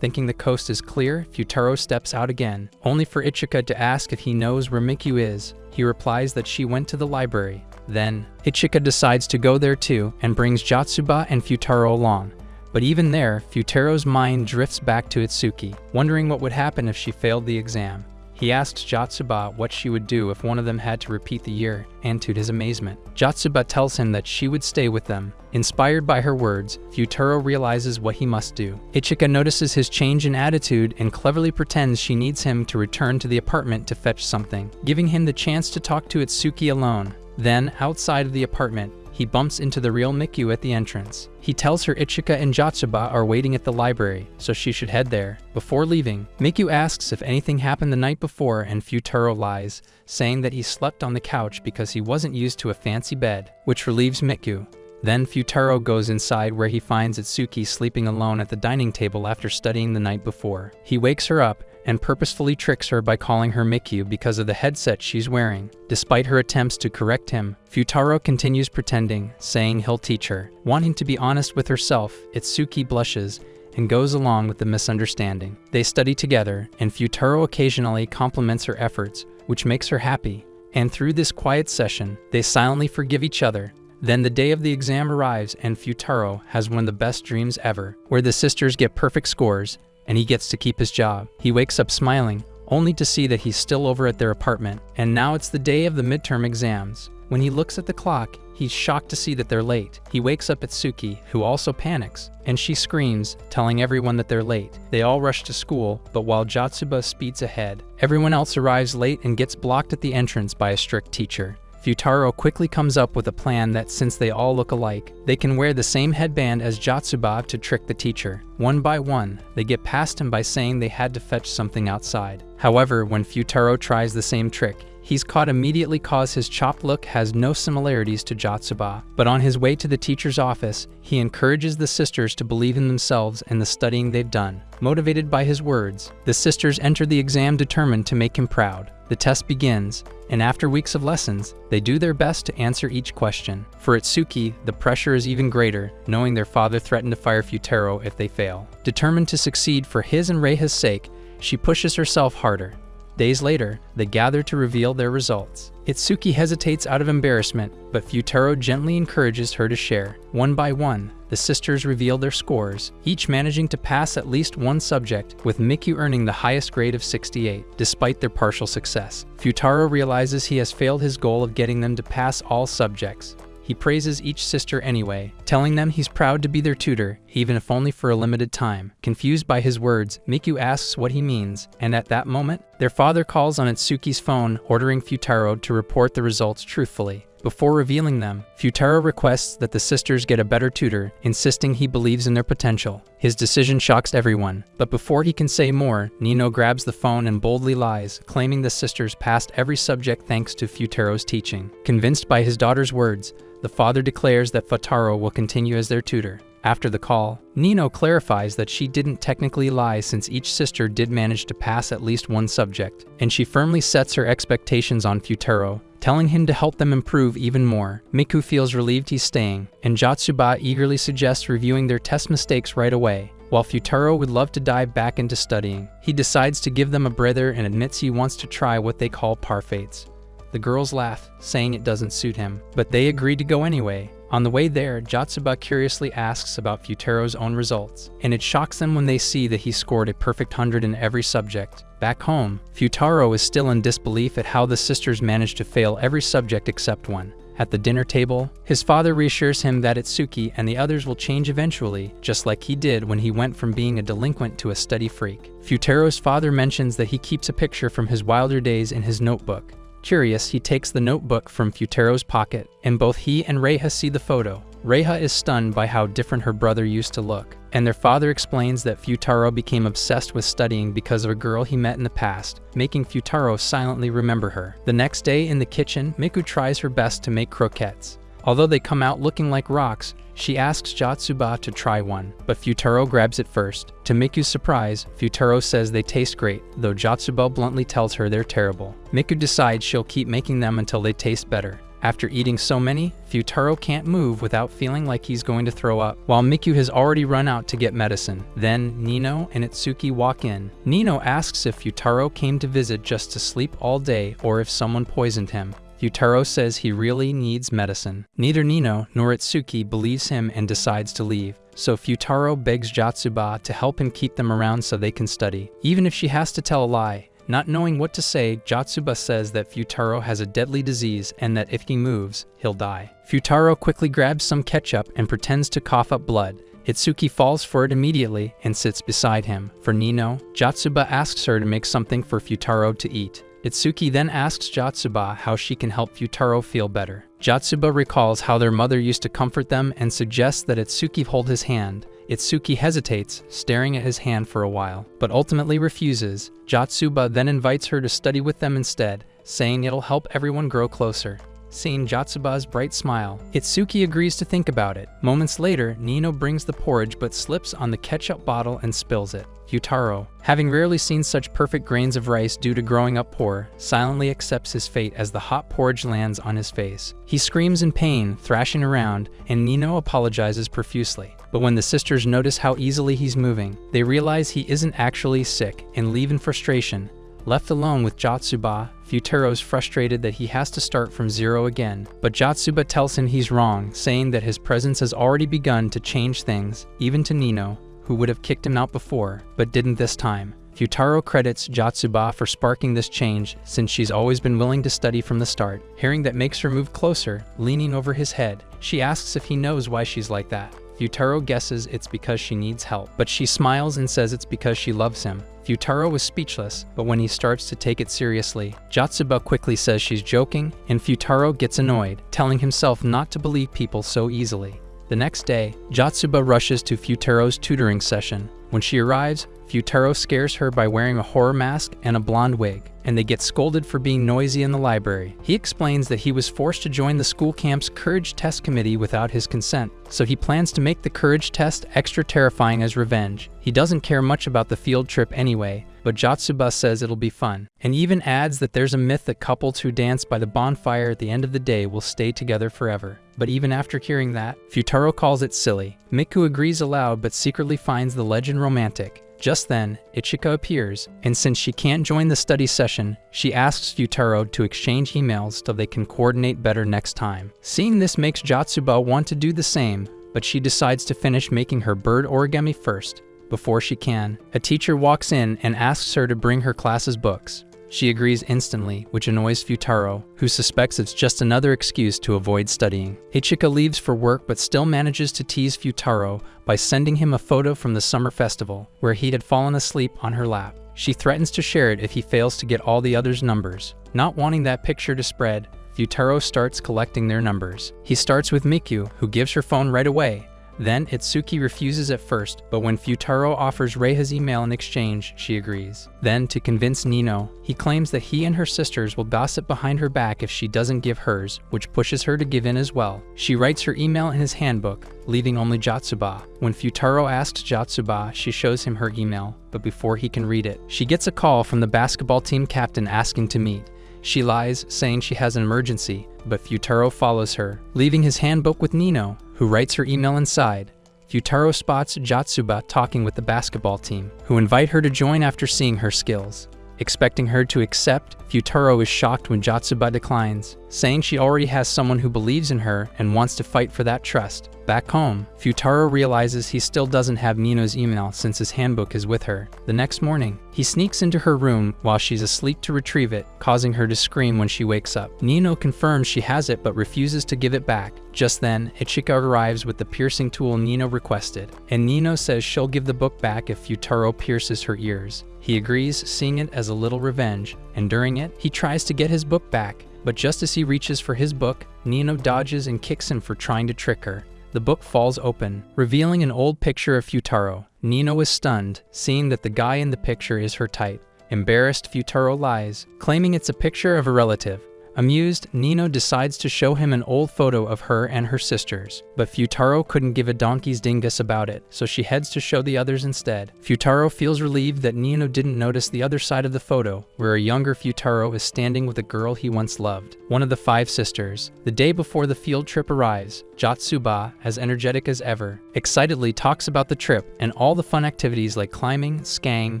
Thinking the coast is clear, Futaro steps out again, only for Ichika to ask if he knows where Miku is. He replies that she went to the library. Then, Ichika decides to go there too, and brings Jatsuba and Futaro along. But even there, Futaro's mind drifts back to Itsuki, wondering what would happen if she failed the exam. He asks Jatsuba what she would do if one of them had to repeat the year, and to his amazement, Jatsuba tells him that she would stay with them. Inspired by her words, Futaro realizes what he must do. Ichika notices his change in attitude and cleverly pretends she needs him to return to the apartment to fetch something, giving him the chance to talk to Itsuki alone. Then, outside of the apartment, he bumps into the real Miku at the entrance. He tells her Ichika and Jatsuba are waiting at the library, so she should head there. Before leaving, Miku asks if anything happened the night before, and Futaro lies, saying that he slept on the couch because he wasn't used to a fancy bed, which relieves Miku. Then Futaro goes inside where he finds Itsuki sleeping alone at the dining table after studying the night before. He wakes her up and purposefully tricks her by calling her Miku because of the headset she's wearing. Despite her attempts to correct him, Futaro continues pretending, saying he'll teach her. Wanting to be honest with herself, Itsuki blushes and goes along with the misunderstanding. They study together, and Futaro occasionally compliments her efforts, which makes her happy. And through this quiet session, they silently forgive each other. Then the day of the exam arrives, and Futaro has one of the best dreams ever, where the sisters get perfect scores, and he gets to keep his job. He wakes up smiling, only to see that he's still over at their apartment, and now it's the day of the midterm exams. When he looks at the clock, he's shocked to see that they're late. He wakes up Itsuki, who also panics, and she screams, telling everyone that they're late. They all rush to school, but while Jatsuba speeds ahead, everyone else arrives late and gets blocked at the entrance by a strict teacher. Futaro quickly comes up with a plan that since they all look alike, they can wear the same headband as Jatsuba to trick the teacher. One by one, they get past him by saying they had to fetch something outside. However, when Futaro tries the same trick, he's caught immediately cause his chopped look has no similarities to Jatsuba. But on his way to the teacher's office, he encourages the sisters to believe in themselves and the studying they've done. Motivated by his words, the sisters enter the exam determined to make him proud. The test begins, and after weeks of lessons, they do their best to answer each question. For Itsuki, the pressure is even greater, knowing their father threatened to fire Futaro if they fail. Determined to succeed for his and Reiha's sake, she pushes herself harder. Days later, they gather to reveal their results. Itsuki hesitates out of embarrassment, but Futaro gently encourages her to share. One by one, the sisters reveal their scores, each managing to pass at least one subject, with Miku earning the highest grade of 68, despite their partial success. Futaro realizes he has failed his goal of getting them to pass all subjects. He praises each sister anyway, telling them he's proud to be their tutor, even if only for a limited time. Confused by his words, Miku asks what he means, and at that moment, their father calls on Itsuki's phone, ordering Futaro to report the results truthfully. Before revealing them, Futaro requests that the sisters get a better tutor, insisting he believes in their potential. His decision shocks everyone, but before he can say more, Nino grabs the phone and boldly lies, claiming the sisters passed every subject thanks to Futaro's teaching. Convinced by his daughter's words, the father declares that Futaro will continue as their tutor. After the call, Nino clarifies that she didn't technically lie since each sister did manage to pass at least one subject, and she firmly sets her expectations on Futaro, telling him to help them improve even more. Miku feels relieved he's staying, and Jatsuba eagerly suggests reviewing their test mistakes right away. While Futaro would love to dive back into studying, he decides to give them a breather and admits he wants to try what they call parfaits. The girls laugh, saying it doesn't suit him, but they agree to go anyway. On the way there, Jatsuba curiously asks about Futaro's own results, and it shocks them when they see that he scored a perfect 100 in every subject. Back home, Futaro is still in disbelief at how the sisters managed to fail every subject except one. At the dinner table, his father reassures him that Itsuki and the others will change eventually, just like he did when he went from being a delinquent to a study freak. Futaro's father mentions that he keeps a picture from his wilder days in his notebook. Curious, he takes the notebook from Futaro's pocket, and both he and Reiha see the photo. Reiha is stunned by how different her brother used to look, and their father explains that Futaro became obsessed with studying because of a girl he met in the past, making Futaro silently remember her. The next day in the kitchen, Miku tries her best to make croquettes. Although they come out looking like rocks, she asks Jatsuba to try one, but Futaro grabs it first. To Miku's surprise, Futaro says they taste great, though Jatsuba bluntly tells her they're terrible. Miku decides she'll keep making them until they taste better. After eating so many, Futaro can't move without feeling like he's going to throw up, while Miku has already run out to get medicine. Then Nino and Itsuki walk in. Nino asks if Futaro came to visit just to sleep all day or if someone poisoned him. Futaro says he really needs medicine. Neither Nino nor Itsuki believes him and decides to leave, so Futaro begs Jatsuba to help him keep them around so they can study. Even if she has to tell a lie, Not knowing what to say, Jotsuba says that Futaro has a deadly disease and that if he moves, he'll die. Futaro quickly grabs some ketchup and pretends to cough up blood. Itsuki falls for it immediately and sits beside him. For Nino, Jotsuba asks her to make something for Futaro to eat. Itsuki then asks Jotsuba how she can help Futaro feel better. Jotsuba recalls how their mother used to comfort them and suggests that Itsuki hold his hand. Itsuki hesitates, staring at his hand for a while, but ultimately refuses. Jotsuba then invites her to study with them instead, saying it'll help everyone grow closer. Seeing Jotsuba's bright smile, Itsuki agrees to think about it. Moments later, Nino brings the porridge but slips on the ketchup bottle and spills it. Futaro, having rarely seen such perfect grains of rice due to growing up poor, silently accepts his fate as the hot porridge lands on his face. He screams in pain, thrashing around, and Nino apologizes profusely. But when the sisters notice how easily he's moving, they realize he isn't actually sick and leave in frustration. Left alone with Jotsuba, Futaro's frustrated that he has to start from zero again, but Jotsuba tells him he's wrong, saying that his presence has already begun to change things, even to Nino, who would have kicked him out before, but didn't this time. Futaro credits Jotsuba for sparking this change, since she's always been willing to study from the start. Hearing that makes her move closer, leaning over his head. She asks if he knows why she's like that. Futaro guesses it's because she needs help, but she smiles and says it's because she loves him. Futaro is speechless, but when he starts to take it seriously, Jotsuba quickly says she's joking, and Futaro gets annoyed, telling himself not to believe people so easily. The next day, Jotsuba rushes to Futaro's tutoring session. When she arrives, Futaro scares her by wearing a horror mask and a blonde wig, and they get scolded for being noisy in the library. He explains that he was forced to join the school camp's courage test committee without his consent, so he plans to make the courage test extra terrifying as revenge. He doesn't care much about the field trip anyway, but Jotsuba says it'll be fun, and even adds that there's a myth that couples who dance by the bonfire at the end of the day will stay together forever. But even after hearing that, Futaro calls it silly. Miku agrees aloud but secretly finds the legend romantic. Just then, Ichika appears, and since she can't join the study session, she asks Futaro to exchange emails so they can coordinate better next time. Seeing this makes Jotsuba want to do the same, but she decides to finish making her bird origami first. Before she can, a teacher walks in and asks her to bring her class's books. She agrees instantly, which annoys Futaro, who suspects it's just another excuse to avoid studying. Ichika leaves for work but still manages to tease Futaro by sending him a photo from the summer festival, where he had fallen asleep on her lap. She threatens to share it if he fails to get all the others' numbers. Not wanting that picture to spread, Futaro starts collecting their numbers. He starts with Miku, who gives her phone right away. Then Itsuki refuses at first, but when Futaro offers Reiha's email in exchange, she agrees. Then, to convince Nino, he claims that he and her sisters will gossip behind her back if she doesn't give hers, which pushes her to give in as well. She writes her email in his handbook, leaving only Jotsuba. When Futaro asks Jotsuba, she shows him her email, but before he can read it, she gets a call from the basketball team captain asking to meet. She lies, saying she has an emergency, but Futaro follows her, leaving his handbook with Nino, who writes her email inside. Futaro spots Jotsuba talking with the basketball team, who invite her to join after seeing her skills. Expecting her to accept, Futaro is shocked when Jotsuba declines, saying she already has someone who believes in her and wants to fight for that trust. Back home, Futaro realizes he still doesn't have Nino's email since his handbook is with her. The next morning, he sneaks into her room while she's asleep to retrieve it, causing her to scream when she wakes up. Nino confirms she has it but refuses to give it back. Just then, Ichika arrives with the piercing tool Nino requested, and Nino says she'll give the book back if Futaro pierces her ears. He agrees, seeing it as a little revenge, and during it, he tries to get his book back, but just as he reaches for his book, Nino dodges and kicks him for trying to trick her. The book falls open, revealing an old picture of Futaro. Nino is stunned, seeing that the guy in the picture is her type. Embarrassed, Futaro lies, claiming it's a picture of a relative. Amused, Nino decides to show him an old photo of her and her sisters, but Futaro couldn't give a donkey's dingus about it, so she heads to show the others instead. Futaro feels relieved that Nino didn't notice the other side of the photo, where a younger Futaro is standing with a girl he once loved, one of the 5 sisters. The day before the field trip arrives, Jotsuba, as energetic as ever, excitedly talks about the trip and all the fun activities like climbing, skiing,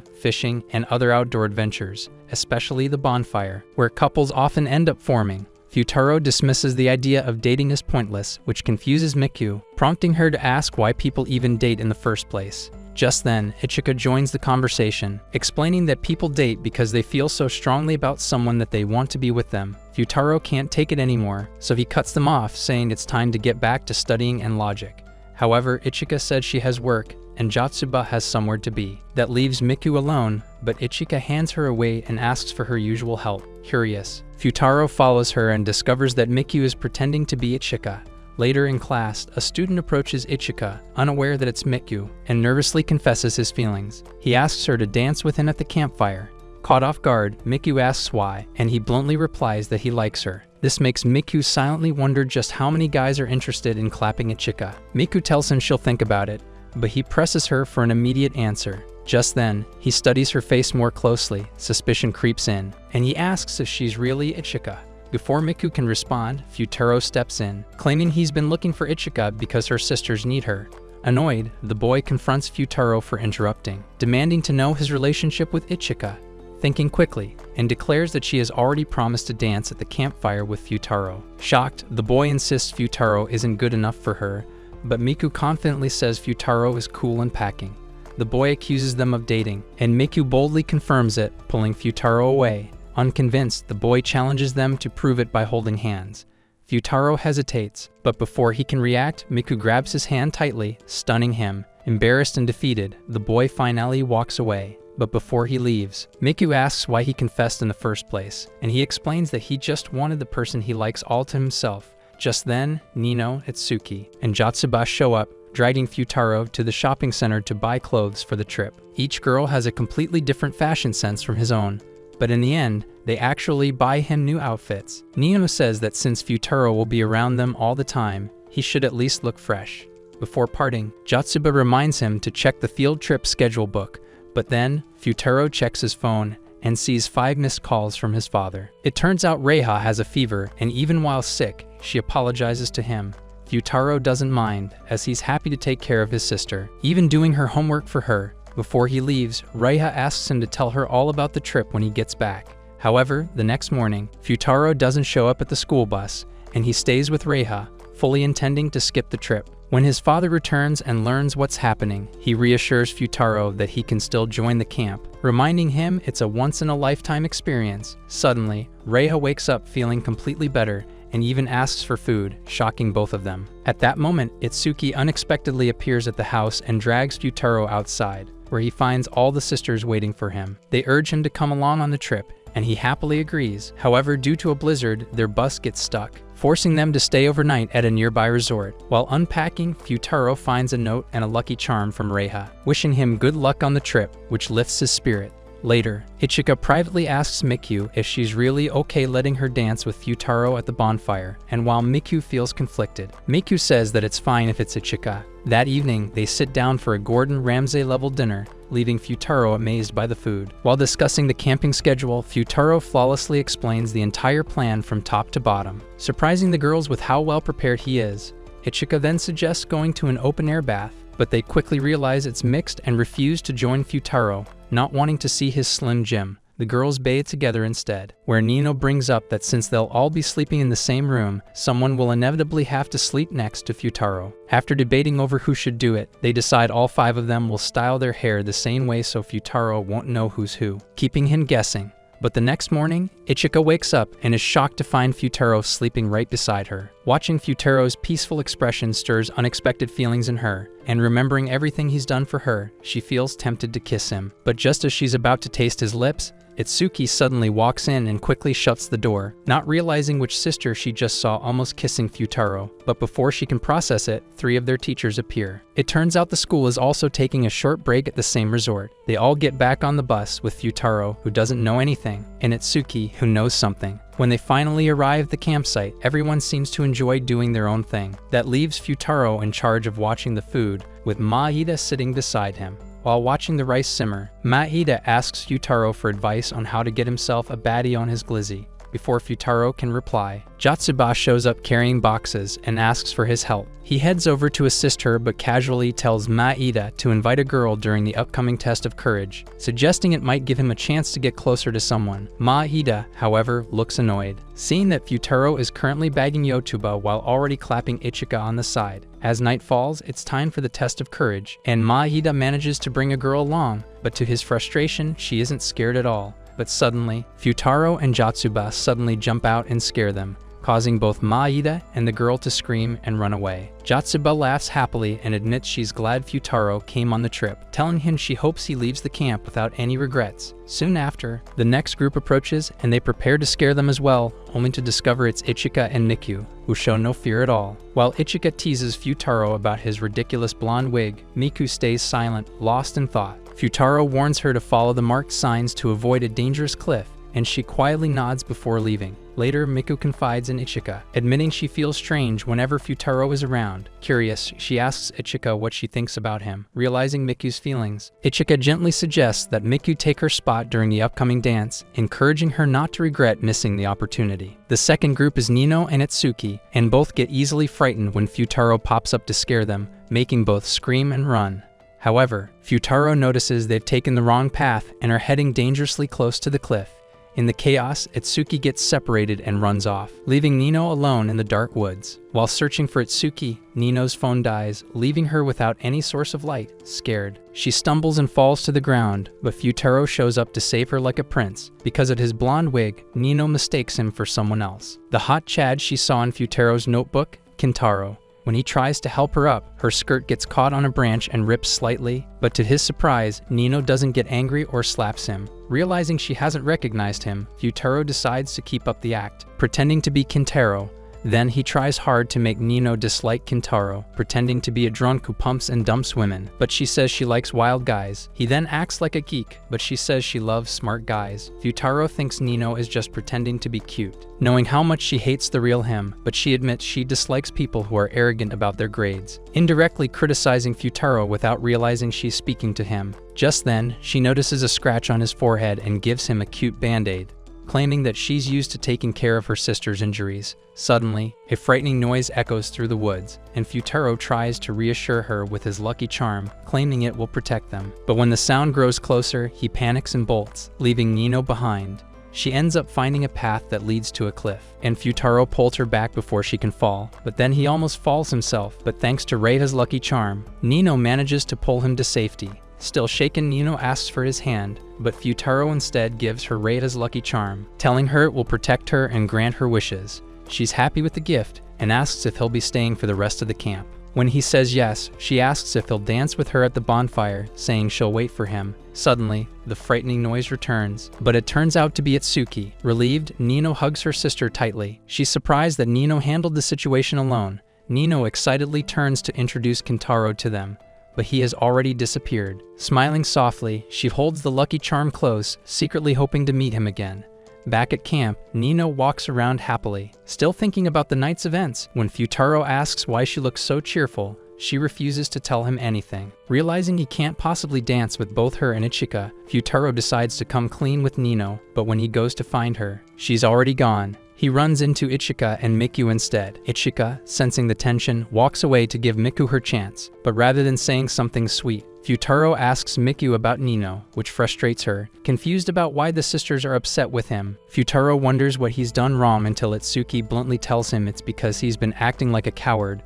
fishing, and other outdoor adventures, especially the bonfire, where couples often end up forming. Futaro dismisses the idea of dating as pointless, which confuses Miku, prompting her to ask why people even date in the first place. Just then, Ichika joins the conversation, explaining that people date because they feel so strongly about someone that they want to be with them. Futaro can't take it anymore, so he cuts them off, saying it's time to get back to studying and logic. However, Ichika says she has work, and Jotsuba has somewhere to be. That leaves Miku alone, but Ichika hands her away and asks for her usual help. Curious, Futaro follows her and discovers that Miku is pretending to be Ichika. Later in class, a student approaches Ichika, unaware that it's Miku, and nervously confesses his feelings. He asks her to dance with him at the campfire. Caught off guard, Miku asks why, and he bluntly replies that he likes her. This makes Miku silently wonder just how many guys are interested in clapping Ichika. Miku tells him she'll think about it, but he presses her for an immediate answer. Just then, he studies her face more closely. Suspicion creeps in, and he asks if she's really Ichika. Before Miku can respond, Futaro steps in, claiming he's been looking for Ichika because her sisters need her. Annoyed, the boy confronts Futaro for interrupting, demanding to know his relationship with Ichika. Thinking quickly, and declares that she has already promised to dance at the campfire with Futaro. Shocked, the boy insists Futaro isn't good enough for her, but Miku confidently says Futaro is cool and packing. The boy accuses them of dating, and Miku boldly confirms it, pulling Futaro away. Unconvinced, the boy challenges them to prove it by holding hands. Futaro hesitates, but before he can react, Miku grabs his hand tightly, stunning him. Embarrassed and defeated, the boy finally walks away. But before he leaves, Miku asks why he confessed in the first place, and he explains that he just wanted the person he likes all to himself. Just then, Nino, Itsuki, and Jotsuba show up, dragging Futaro to the shopping center to buy clothes for the trip. Each girl has a completely different fashion sense from his own, but in the end, they actually buy him new outfits. Nino says that since Futaro will be around them all the time, he should at least look fresh. Before parting, Jotsuba reminds him to check the field trip schedule book, but then, Futaro checks his phone and sees 5 missed calls from his father. It turns out Reiha has a fever, and even while sick, she apologizes to him. Futaro doesn't mind, as he's happy to take care of his sister, even doing her homework for her. Before he leaves, Reiha asks him to tell her all about the trip when he gets back. However, the next morning, Futaro doesn't show up at the school bus, and he stays with Reiha, fully intending to skip the trip. When his father returns and learns what's happening, he reassures Futaro that he can still join the camp, reminding him it's a once-in-a-lifetime experience. Suddenly, Reiha wakes up feeling completely better and even asks for food, shocking both of them. At that moment, Itsuki unexpectedly appears at the house and drags Futaro outside, where he finds all the sisters waiting for him. They urge him to come along on the trip, and he happily agrees. However, due to a blizzard, their bus gets stuck, forcing them to stay overnight at a nearby resort. While unpacking, Futaro finds a note and a lucky charm from Reiha, wishing him good luck on the trip, which lifts his spirit. Later, Ichika privately asks Miku if she's really okay letting her dance with Futaro at the bonfire, and while Miku feels conflicted, Miku says that it's fine if it's Ichika. That evening, they sit down for a Gordon Ramsay-level dinner, leaving Futaro amazed by the food. While discussing the camping schedule, Futaro flawlessly explains the entire plan from top to bottom, surprising the girls with how well prepared he is. Ichika then suggests going to an open-air bath, but they quickly realize it's mixed and refuse to join Futaro, not wanting to see his slim gym. The girls bathe together instead, where Nino brings up that since they'll all be sleeping in the same room, someone will inevitably have to sleep next to Futaro. After debating over who should do it, they decide all 5 of them will style their hair the same way so Futaro won't know who's who, keeping him guessing. But the next morning, Ichika wakes up and is shocked to find Futaro sleeping right beside her. Watching Futaro's peaceful expression stirs unexpected feelings in her, and remembering everything he's done for her, she feels tempted to kiss him. But just as she's about to taste his lips, Itsuki suddenly walks in and quickly shuts the door, not realizing which sister she just saw almost kissing Futaro. But before she can process it, 3 of their teachers appear. It turns out the school is also taking a short break at the same resort. They all get back on the bus with Futaro, who doesn't know anything, and Itsuki, who knows something. When they finally arrive at the campsite, everyone seems to enjoy doing their own thing. That leaves Futaro in charge of watching the food, with Maeda sitting beside him. While watching the rice simmer, Maeda asks Futaro for advice on how to get himself a baddie on his glizzy. before Futaro can reply. Jatsuba shows up carrying boxes and asks for his help. He heads over to assist her but casually tells Maeda to invite a girl during the upcoming test of courage, suggesting it might give him a chance to get closer to someone. Maeda, however, looks annoyed, seeing that Futaro is currently bagging Yotuba while already clapping Ichika on the side. As night falls, it's time for the test of courage, and Maeda manages to bring a girl along, but to his frustration, she isn't scared at all. But suddenly, Futaro and Jatsuba suddenly jump out and scare them, causing both Maeda and the girl to scream and run away. Jatsuba laughs happily and admits she's glad Futaro came on the trip, telling him she hopes he leaves the camp without any regrets. Soon after, the next group approaches and they prepare to scare them as well, only to discover it's Ichika and Miku, who show no fear at all. While Ichika teases Futaro about his ridiculous blonde wig, Miku stays silent, lost in thought. Futaro warns her to follow the marked signs to avoid a dangerous cliff, and she quietly nods before leaving. Later, Miku confides in Ichika, admitting she feels strange whenever Futaro is around. Curious, she asks Ichika what she thinks about him, realizing Miku's feelings. Ichika gently suggests that Miku take her spot during the upcoming dance, encouraging her not to regret missing the opportunity. The second group is Nino and Itsuki, and both get easily frightened when Futaro pops up to scare them, making both scream and run. However, Futaro notices they've taken the wrong path and are heading dangerously close to the cliff. In the chaos, Itsuki gets separated and runs off, leaving Nino alone in the dark woods. While searching for Itsuki, Nino's phone dies, leaving her without any source of light, scared. She stumbles and falls to the ground, but Futaro shows up to save her like a prince. Because of his blonde wig, Nino mistakes him for someone else, the hot Chad she saw in Futaro's notebook, Kintaro. When he tries to help her up, her skirt gets caught on a branch and rips slightly, but to his surprise, Nino doesn't get angry or slaps him. Realizing she hasn't recognized him, Futaro decides to keep up the act, pretending to be Kintaro. Then he tries hard to make Nino dislike Kintaro, pretending to be a drunk who pumps and dumps women, but she says she likes wild guys. He then acts like a geek, but she says she loves smart guys. Futaro thinks Nino is just pretending to be cute, knowing how much she hates the real him, but she admits she dislikes people who are arrogant about their grades, indirectly criticizing Futaro without realizing she's speaking to him. Just then, she notices a scratch on his forehead and gives him a cute band-aid, claiming that she's used to taking care of her sister's injuries. Suddenly, a frightening noise echoes through the woods, and Futaro tries to reassure her with his lucky charm, claiming it will protect them. But when the sound grows closer, he panics and bolts, leaving Nino behind. She ends up finding a path that leads to a cliff, and Futaro pulls her back before she can fall, but then he almost falls himself. But thanks to Reida's lucky charm, Nino manages to pull him to safety. Still shaken, Nino asks for his hand, but Futaro instead gives her Reida's lucky charm, telling her it will protect her and grant her wishes. She's happy with the gift and asks if he'll be staying for the rest of the camp. When he says yes, she asks if he'll dance with her at the bonfire, saying she'll wait for him. Suddenly, the frightening noise returns, but it turns out to be Itsuki. Relieved, Nino hugs her sister tightly. She's surprised that Nino handled the situation alone. Nino excitedly turns to introduce Kintaro to them, but he has already disappeared. Smiling softly, she holds the lucky charm close, secretly hoping to meet him again. Back at camp, Nino walks around happily, still thinking about the night's events. When Futaro asks why she looks so cheerful, she refuses to tell him anything. Realizing he can't possibly dance with both her and Ichika, Futaro decides to come clean with Nino, but when he goes to find her, she's already gone. He runs into Ichika and Miku instead. Ichika, sensing the tension, walks away to give Miku her chance, but rather than saying something sweet, Futaro asks Miku about Nino, which frustrates her. Confused about why the sisters are upset with him, Futaro wonders what he's done wrong until Itsuki bluntly tells him it's because he's been acting like a coward.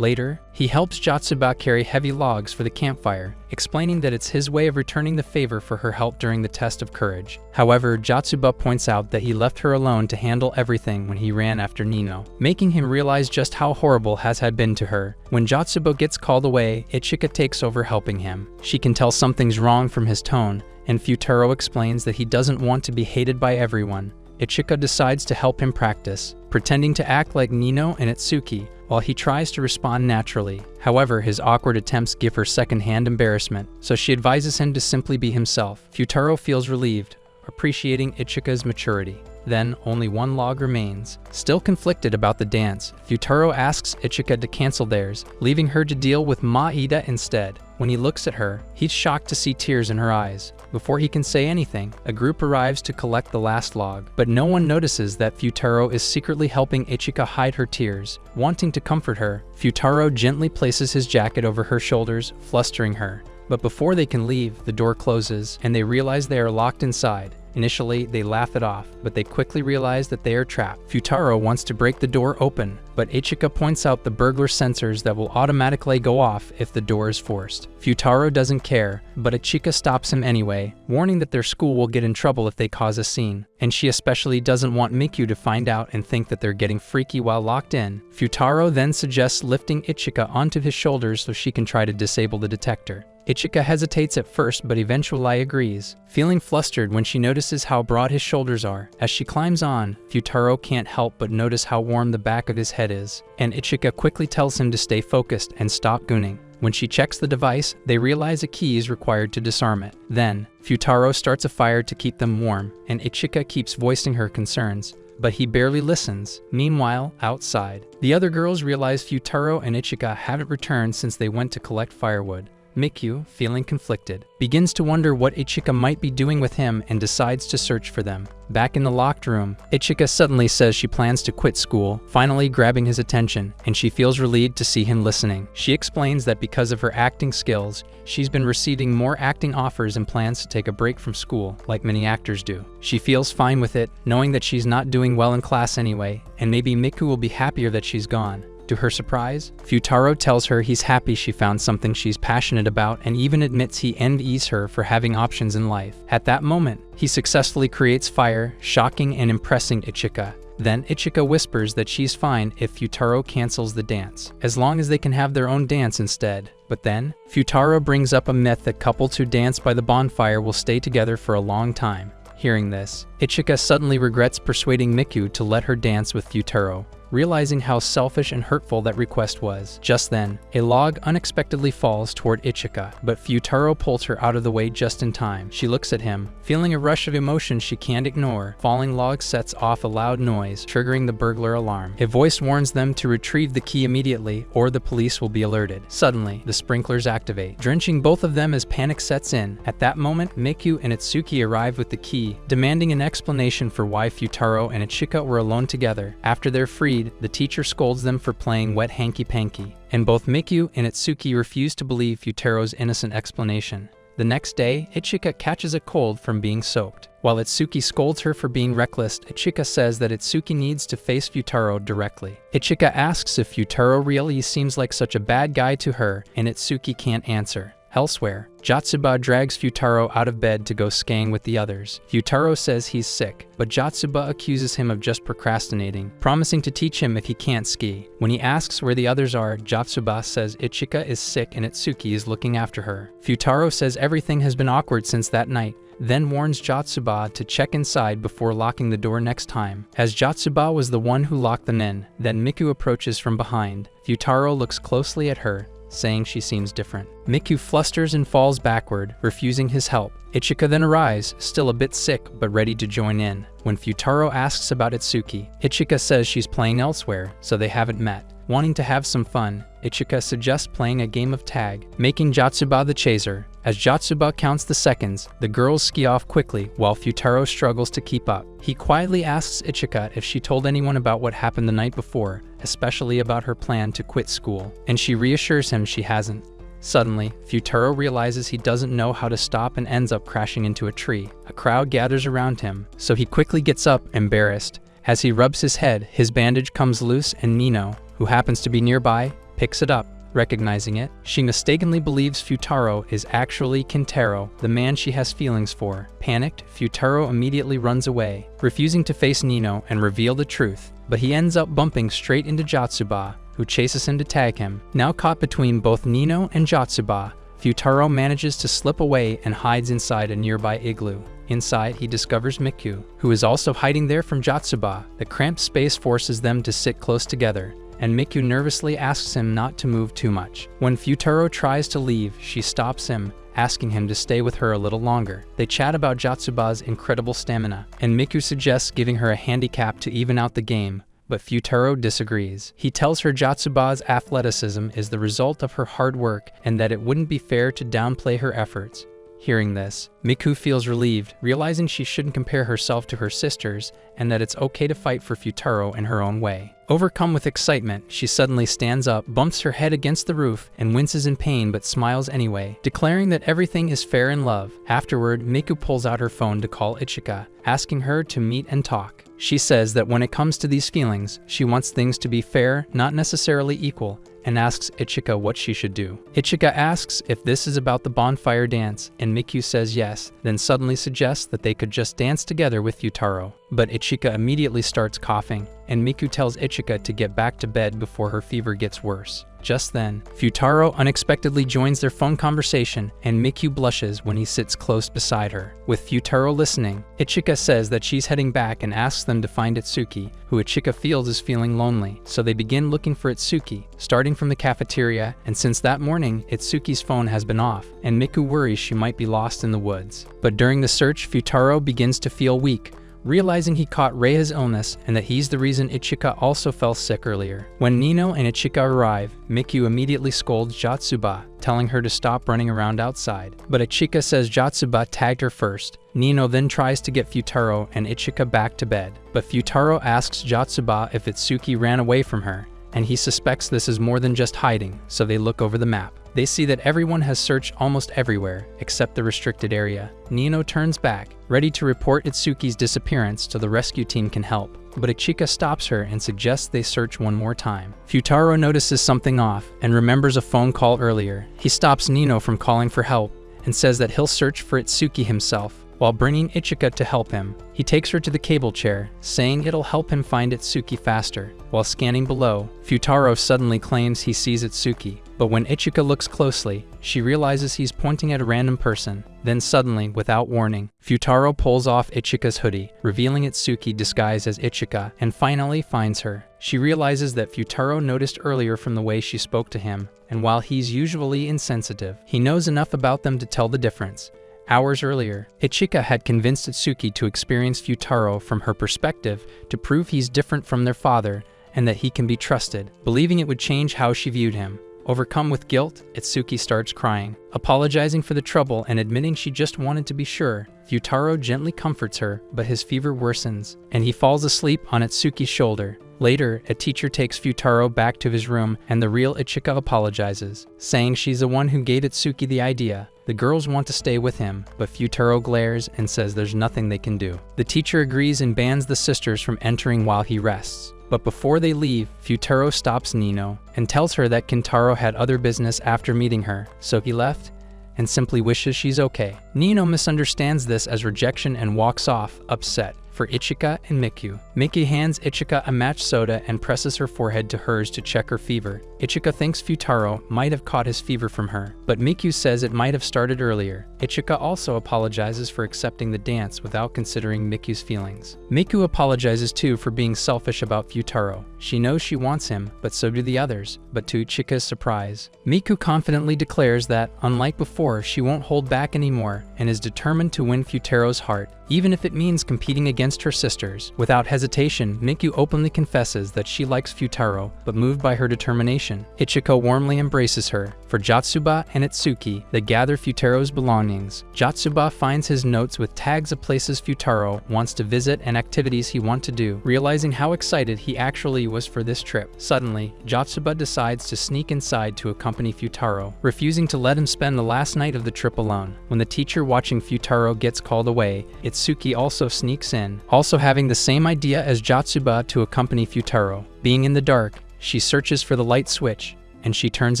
Later, he helps Jatsuba carry heavy logs for the campfire, explaining that it's his way of returning the favor for her help during the test of courage. However, Jatsuba points out that he left her alone to handle everything when he ran after Nino, making him realize just how horrible has had been to her. When Jatsuba gets called away, Ichika takes over helping him. She can tell something's wrong from his tone, and Futaro explains that he doesn't want to be hated by everyone. Ichika decides to help him practice, pretending to act like Nino and Itsuki, while he tries to respond naturally. However, his awkward attempts give her second-hand embarrassment, so she advises him to simply be himself. Futaro feels relieved, appreciating Ichika's maturity. Then, only one log remains. Still conflicted about the dance, Futaro asks Ichika to cancel theirs, leaving her to deal with Maeda instead. When he looks at her, he's shocked to see tears in her eyes. Before he can say anything, a group arrives to collect the last log, but no one notices that Futaro is secretly helping Ichika hide her tears. Wanting to comfort her, Futaro gently places his jacket over her shoulders, flustering her. But before they can leave, the door closes, and they realize they are locked inside. Initially, they laugh it off, but they quickly realize that they are trapped. Futaro wants to break the door open, but Ichika points out the burglar sensors that will automatically go off if the door is forced. Futaro doesn't care, but Ichika stops him anyway, warning that their school will get in trouble if they cause a scene. And she especially doesn't want Mikyu to find out and think that they're getting freaky while locked in. Futaro then suggests lifting Ichika onto his shoulders so she can try to disable the detector. Ichika hesitates at first but eventually agrees, feeling flustered when she notices how broad his shoulders are. As she climbs on, Futaro can't help but notice how warm the back of his head is, and Ichika quickly tells him to stay focused and stop gooning. When she checks the device, they realize a key is required to disarm it. Then, Futaro starts a fire to keep them warm, and Ichika keeps voicing her concerns, but he barely listens. Meanwhile, outside, the other girls realize Futaro and Ichika haven't returned since they went to collect firewood. Mikyu, feeling conflicted, begins to wonder what Ichika might be doing with him and decides to search for them. Back in the locked room, Ichika suddenly says she plans to quit school, finally grabbing his attention, and she feels relieved to see him listening. She explains that because of her acting skills, she's been receiving more acting offers and plans to take a break from school, like many actors do. She feels fine with it, knowing that she's not doing well in class anyway, and maybe Miku will be happier that she's gone. To her surprise, Futaro tells her he's happy she found something she's passionate about and even admits he envies her for having options in life. At that moment, he successfully creates fire, shocking and impressing Ichika. Then Ichika whispers that she's fine if Futaro cancels the dance, as long as they can have their own dance instead. But then, Futaro brings up a myth that couples who dance by the bonfire will stay together for a long time. Hearing this, Ichika suddenly regrets persuading Miku to let her dance with Futaro, realizing how selfish and hurtful that request was. Just then, a log unexpectedly falls toward Ichika, but Futaro pulls her out of the way just in time. She looks at him, feeling a rush of emotion she can't ignore. Falling log sets off a loud noise, triggering the burglar alarm. A voice warns them to retrieve the key immediately, or the police will be alerted. Suddenly, the sprinklers activate, drenching both of them as panic sets in. At that moment, Miku and Itsuki arrive with the key, demanding an explanation for why Futaro and Ichika were alone together. After they're freed, the teacher scolds them for playing wet hanky-panky, and both Miku and Itsuki refuse to believe Futaro's innocent explanation. The next day, Ichika catches a cold from being soaked. While Itsuki scolds her for being reckless, Ichika says that Itsuki needs to face Futaro directly. Ichika asks if Futaro really seems like such a bad guy to her, and Itsuki can't answer. Elsewhere, Jatsuba drags Futaro out of bed to go skiing with the others. Futaro says he's sick, but Jatsuba accuses him of just procrastinating, promising to teach him if he can't ski. When he asks where the others are, Jatsuba says Ichika is sick and Itsuki is looking after her. Futaro says everything has been awkward since that night, then warns Jatsuba to check inside before locking the door next time, as Jatsuba was the one who locked them in. Then Miku approaches from behind. Futaro looks closely at her, saying she seems different. Miku flusters and falls backward, refusing his help. Ichika then arrives, still a bit sick but ready to join in. When Futaro asks about Itsuki, Ichika says she's playing elsewhere, so they haven't met. Wanting to have some fun, Ichika suggests playing a game of tag, making Jatsuba the chaser. As Jatsuba counts the seconds, the girls ski off quickly while Futaro struggles to keep up. He quietly asks Ichika if she told anyone about what happened the night before, especially about her plan to quit school, and she reassures him she hasn't. Suddenly, Futaro realizes he doesn't know how to stop and ends up crashing into a tree. A crowd gathers around him, so he quickly gets up, embarrassed. As he rubs his head, his bandage comes loose and Nino, who happens to be nearby, picks it up. Recognizing it, she mistakenly believes Futaro is actually Kintaro, the man she has feelings for. Panicked, Futaro immediately runs away, refusing to face Nino and reveal the truth, but he ends up bumping straight into Jatsuba, who chases him to tag him. Now caught between both Nino and Jatsuba, Futaro manages to slip away and hides inside a nearby igloo. Inside, he discovers Miku, who is also hiding there from Jatsuba. The cramped space forces them to sit close together, and Miku nervously asks him not to move too much. When Futaro tries to leave, she stops him, asking him to stay with her a little longer. They chat about Jatsuba's incredible stamina, and Miku suggests giving her a handicap to even out the game, but Futaro disagrees. He tells her Jatsuba's athleticism is the result of her hard work and that it wouldn't be fair to downplay her efforts. Hearing this, Miku feels relieved, realizing she shouldn't compare herself to her sisters and that it's okay to fight for Futaro in her own way. Overcome with excitement, she suddenly stands up, bumps her head against the roof, and winces in pain but smiles anyway, declaring that everything is fair in love. Afterward, Miku pulls out her phone to call Ichika, asking her to meet and talk. She says that when it comes to these feelings, she wants things to be fair, not necessarily equal, and asks Ichika what she should do. Ichika asks if this is about the bonfire dance, and Miku says yes, then suddenly suggests that they could just dance together with Futaro. But Ichika immediately starts coughing, and Miku tells Ichika to get back to bed before her fever gets worse. Just then, Futaro unexpectedly joins their phone conversation, and Miku blushes when he sits close beside her. With Futaro listening, Ichika says that she's heading back and asks them to find Itsuki, who Ichika feels is feeling lonely, so they begin looking for Itsuki, starting from the cafeteria, and since that morning, Itsuki's phone has been off, and Miku worries she might be lost in the woods. But during the search, Futaro begins to feel weak, realizing he caught Reiha's illness and that he's the reason Ichika also fell sick earlier. When Nino and Ichika arrive, Miku immediately scolds Jatsuba, telling her to stop running around outside. But Ichika says Jatsuba tagged her first. Nino then tries to get Futaro and Ichika back to bed, but Futaro asks Jatsuba if Itsuki ran away from her, and he suspects this is more than just hiding, so they look over the map. They see that everyone has searched almost everywhere, except the restricted area. Nino turns back, ready to report Itsuki's disappearance so the rescue team can help, but Ichika stops her and suggests they search one more time. Futaro notices something off and remembers a phone call earlier. He stops Nino from calling for help and says that he'll search for Itsuki himself, while bringing Ichika to help him. He takes her to the cable chair, saying it'll help him find Itsuki faster. While scanning below, Futaro suddenly claims he sees Itsuki, but when Ichika looks closely, she realizes he's pointing at a random person. Then suddenly, without warning, Futaro pulls off Ichika's hoodie, revealing Itsuki disguised as Ichika, and finally finds her. She realizes that Futaro noticed earlier from the way she spoke to him, and while he's usually insensitive, he knows enough about them to tell the difference. Hours earlier, Ichika had convinced Itsuki to experience Futaro from her perspective to prove he's different from their father and that he can be trusted, believing it would change how she viewed him. Overcome with guilt, Itsuki starts crying. Apologizing for the trouble and admitting she just wanted to be sure, Futaro gently comforts her, but his fever worsens, and he falls asleep on Itsuki's shoulder. Later, a teacher takes Futaro back to his room and the real Ichika apologizes, saying she's the one who gave Itsuki the idea. The girls want to stay with him, but Futaro glares and says there's nothing they can do. The teacher agrees and bans the sisters from entering while he rests. But before they leave, Futaro stops Nino and tells her that Kintaro had other business after meeting her, so he left and simply wishes she's okay. Nino misunderstands this as rejection and walks off, upset. For Ichika and Miku. Miku hands Ichika a match soda and presses her forehead to hers to check her fever. Ichika thinks Futaro might have caught his fever from her, but Miku says it might have started earlier. Ichika also apologizes for accepting the dance without considering Miku's feelings. Miku apologizes too for being selfish about Futaro. She knows she wants him, but so do the others, but to Ichika's surprise. Miku confidently declares that, unlike before, she won't hold back anymore and is determined to win Futaro's heart, even if it means competing against her sisters. Without hesitation, Miku openly confesses that she likes Futaro, but moved by her determination, Ichika warmly embraces her. For Jatsuba and Itsuki, they gather Futaro's belongings. Jatsuba finds his notes with tags of places Futaro wants to visit and activities he wants to do, realizing how excited he actually was for this trip. Suddenly, Jatsuba decides to sneak inside to accompany Futaro, refusing to let him spend the last night of the trip alone. When the teacher watching Futaro gets called away, Itsuki also sneaks in, also having the same idea as Jatsuba to accompany Futaro. Being in the dark, she searches for the light switch, and she turns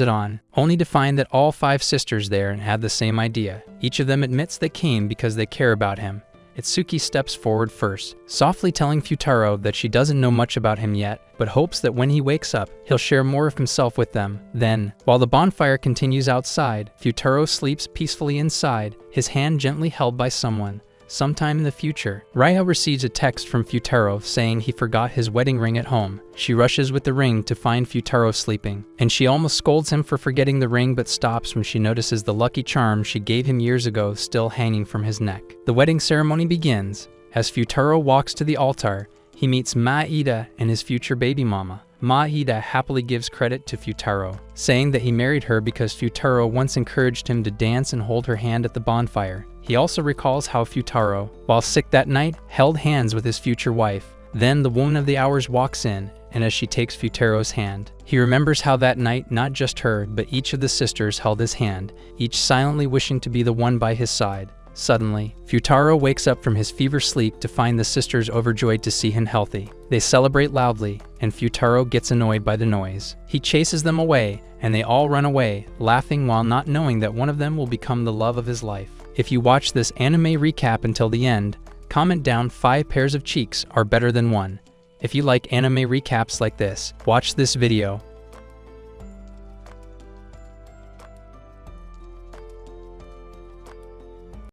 it on, only to find that all 5 sisters there had the same idea. Each of them admits they came because they care about him. Itsuki steps forward first, softly telling Futaro that she doesn't know much about him yet, but hopes that when he wakes up, he'll share more of himself with them. Then, while the bonfire continues outside, Futaro sleeps peacefully inside, his hand gently held by someone. sometime in the future. Raiha receives a text from Futaro saying he forgot his wedding ring at home. She rushes with the ring to find Futaro sleeping, and she almost scolds him for forgetting the ring but stops when she notices the lucky charm she gave him years ago still hanging from his neck. The wedding ceremony begins. As Futaro walks to the altar, he meets Maeda and his future baby mama. Maeda happily gives credit to Futaro, saying that he married her because Futaro once encouraged him to dance and hold her hand at the bonfire. He also recalls how Futaro, while sick that night, held hands with his future wife. Then the woman of the hours walks in, and as she takes Futaro's hand, he remembers how that night not just her, but each of the sisters held his hand, each silently wishing to be the one by his side. Suddenly, Futaro wakes up from his fever sleep to find the sisters overjoyed to see him healthy. They celebrate loudly, and Futaro gets annoyed by the noise. He chases them away, and they all run away, laughing while not knowing that one of them will become the love of his life. If you watch this anime recap until the end, comment down 5 pairs of cheeks are better than one. If you like anime recaps like this, watch this video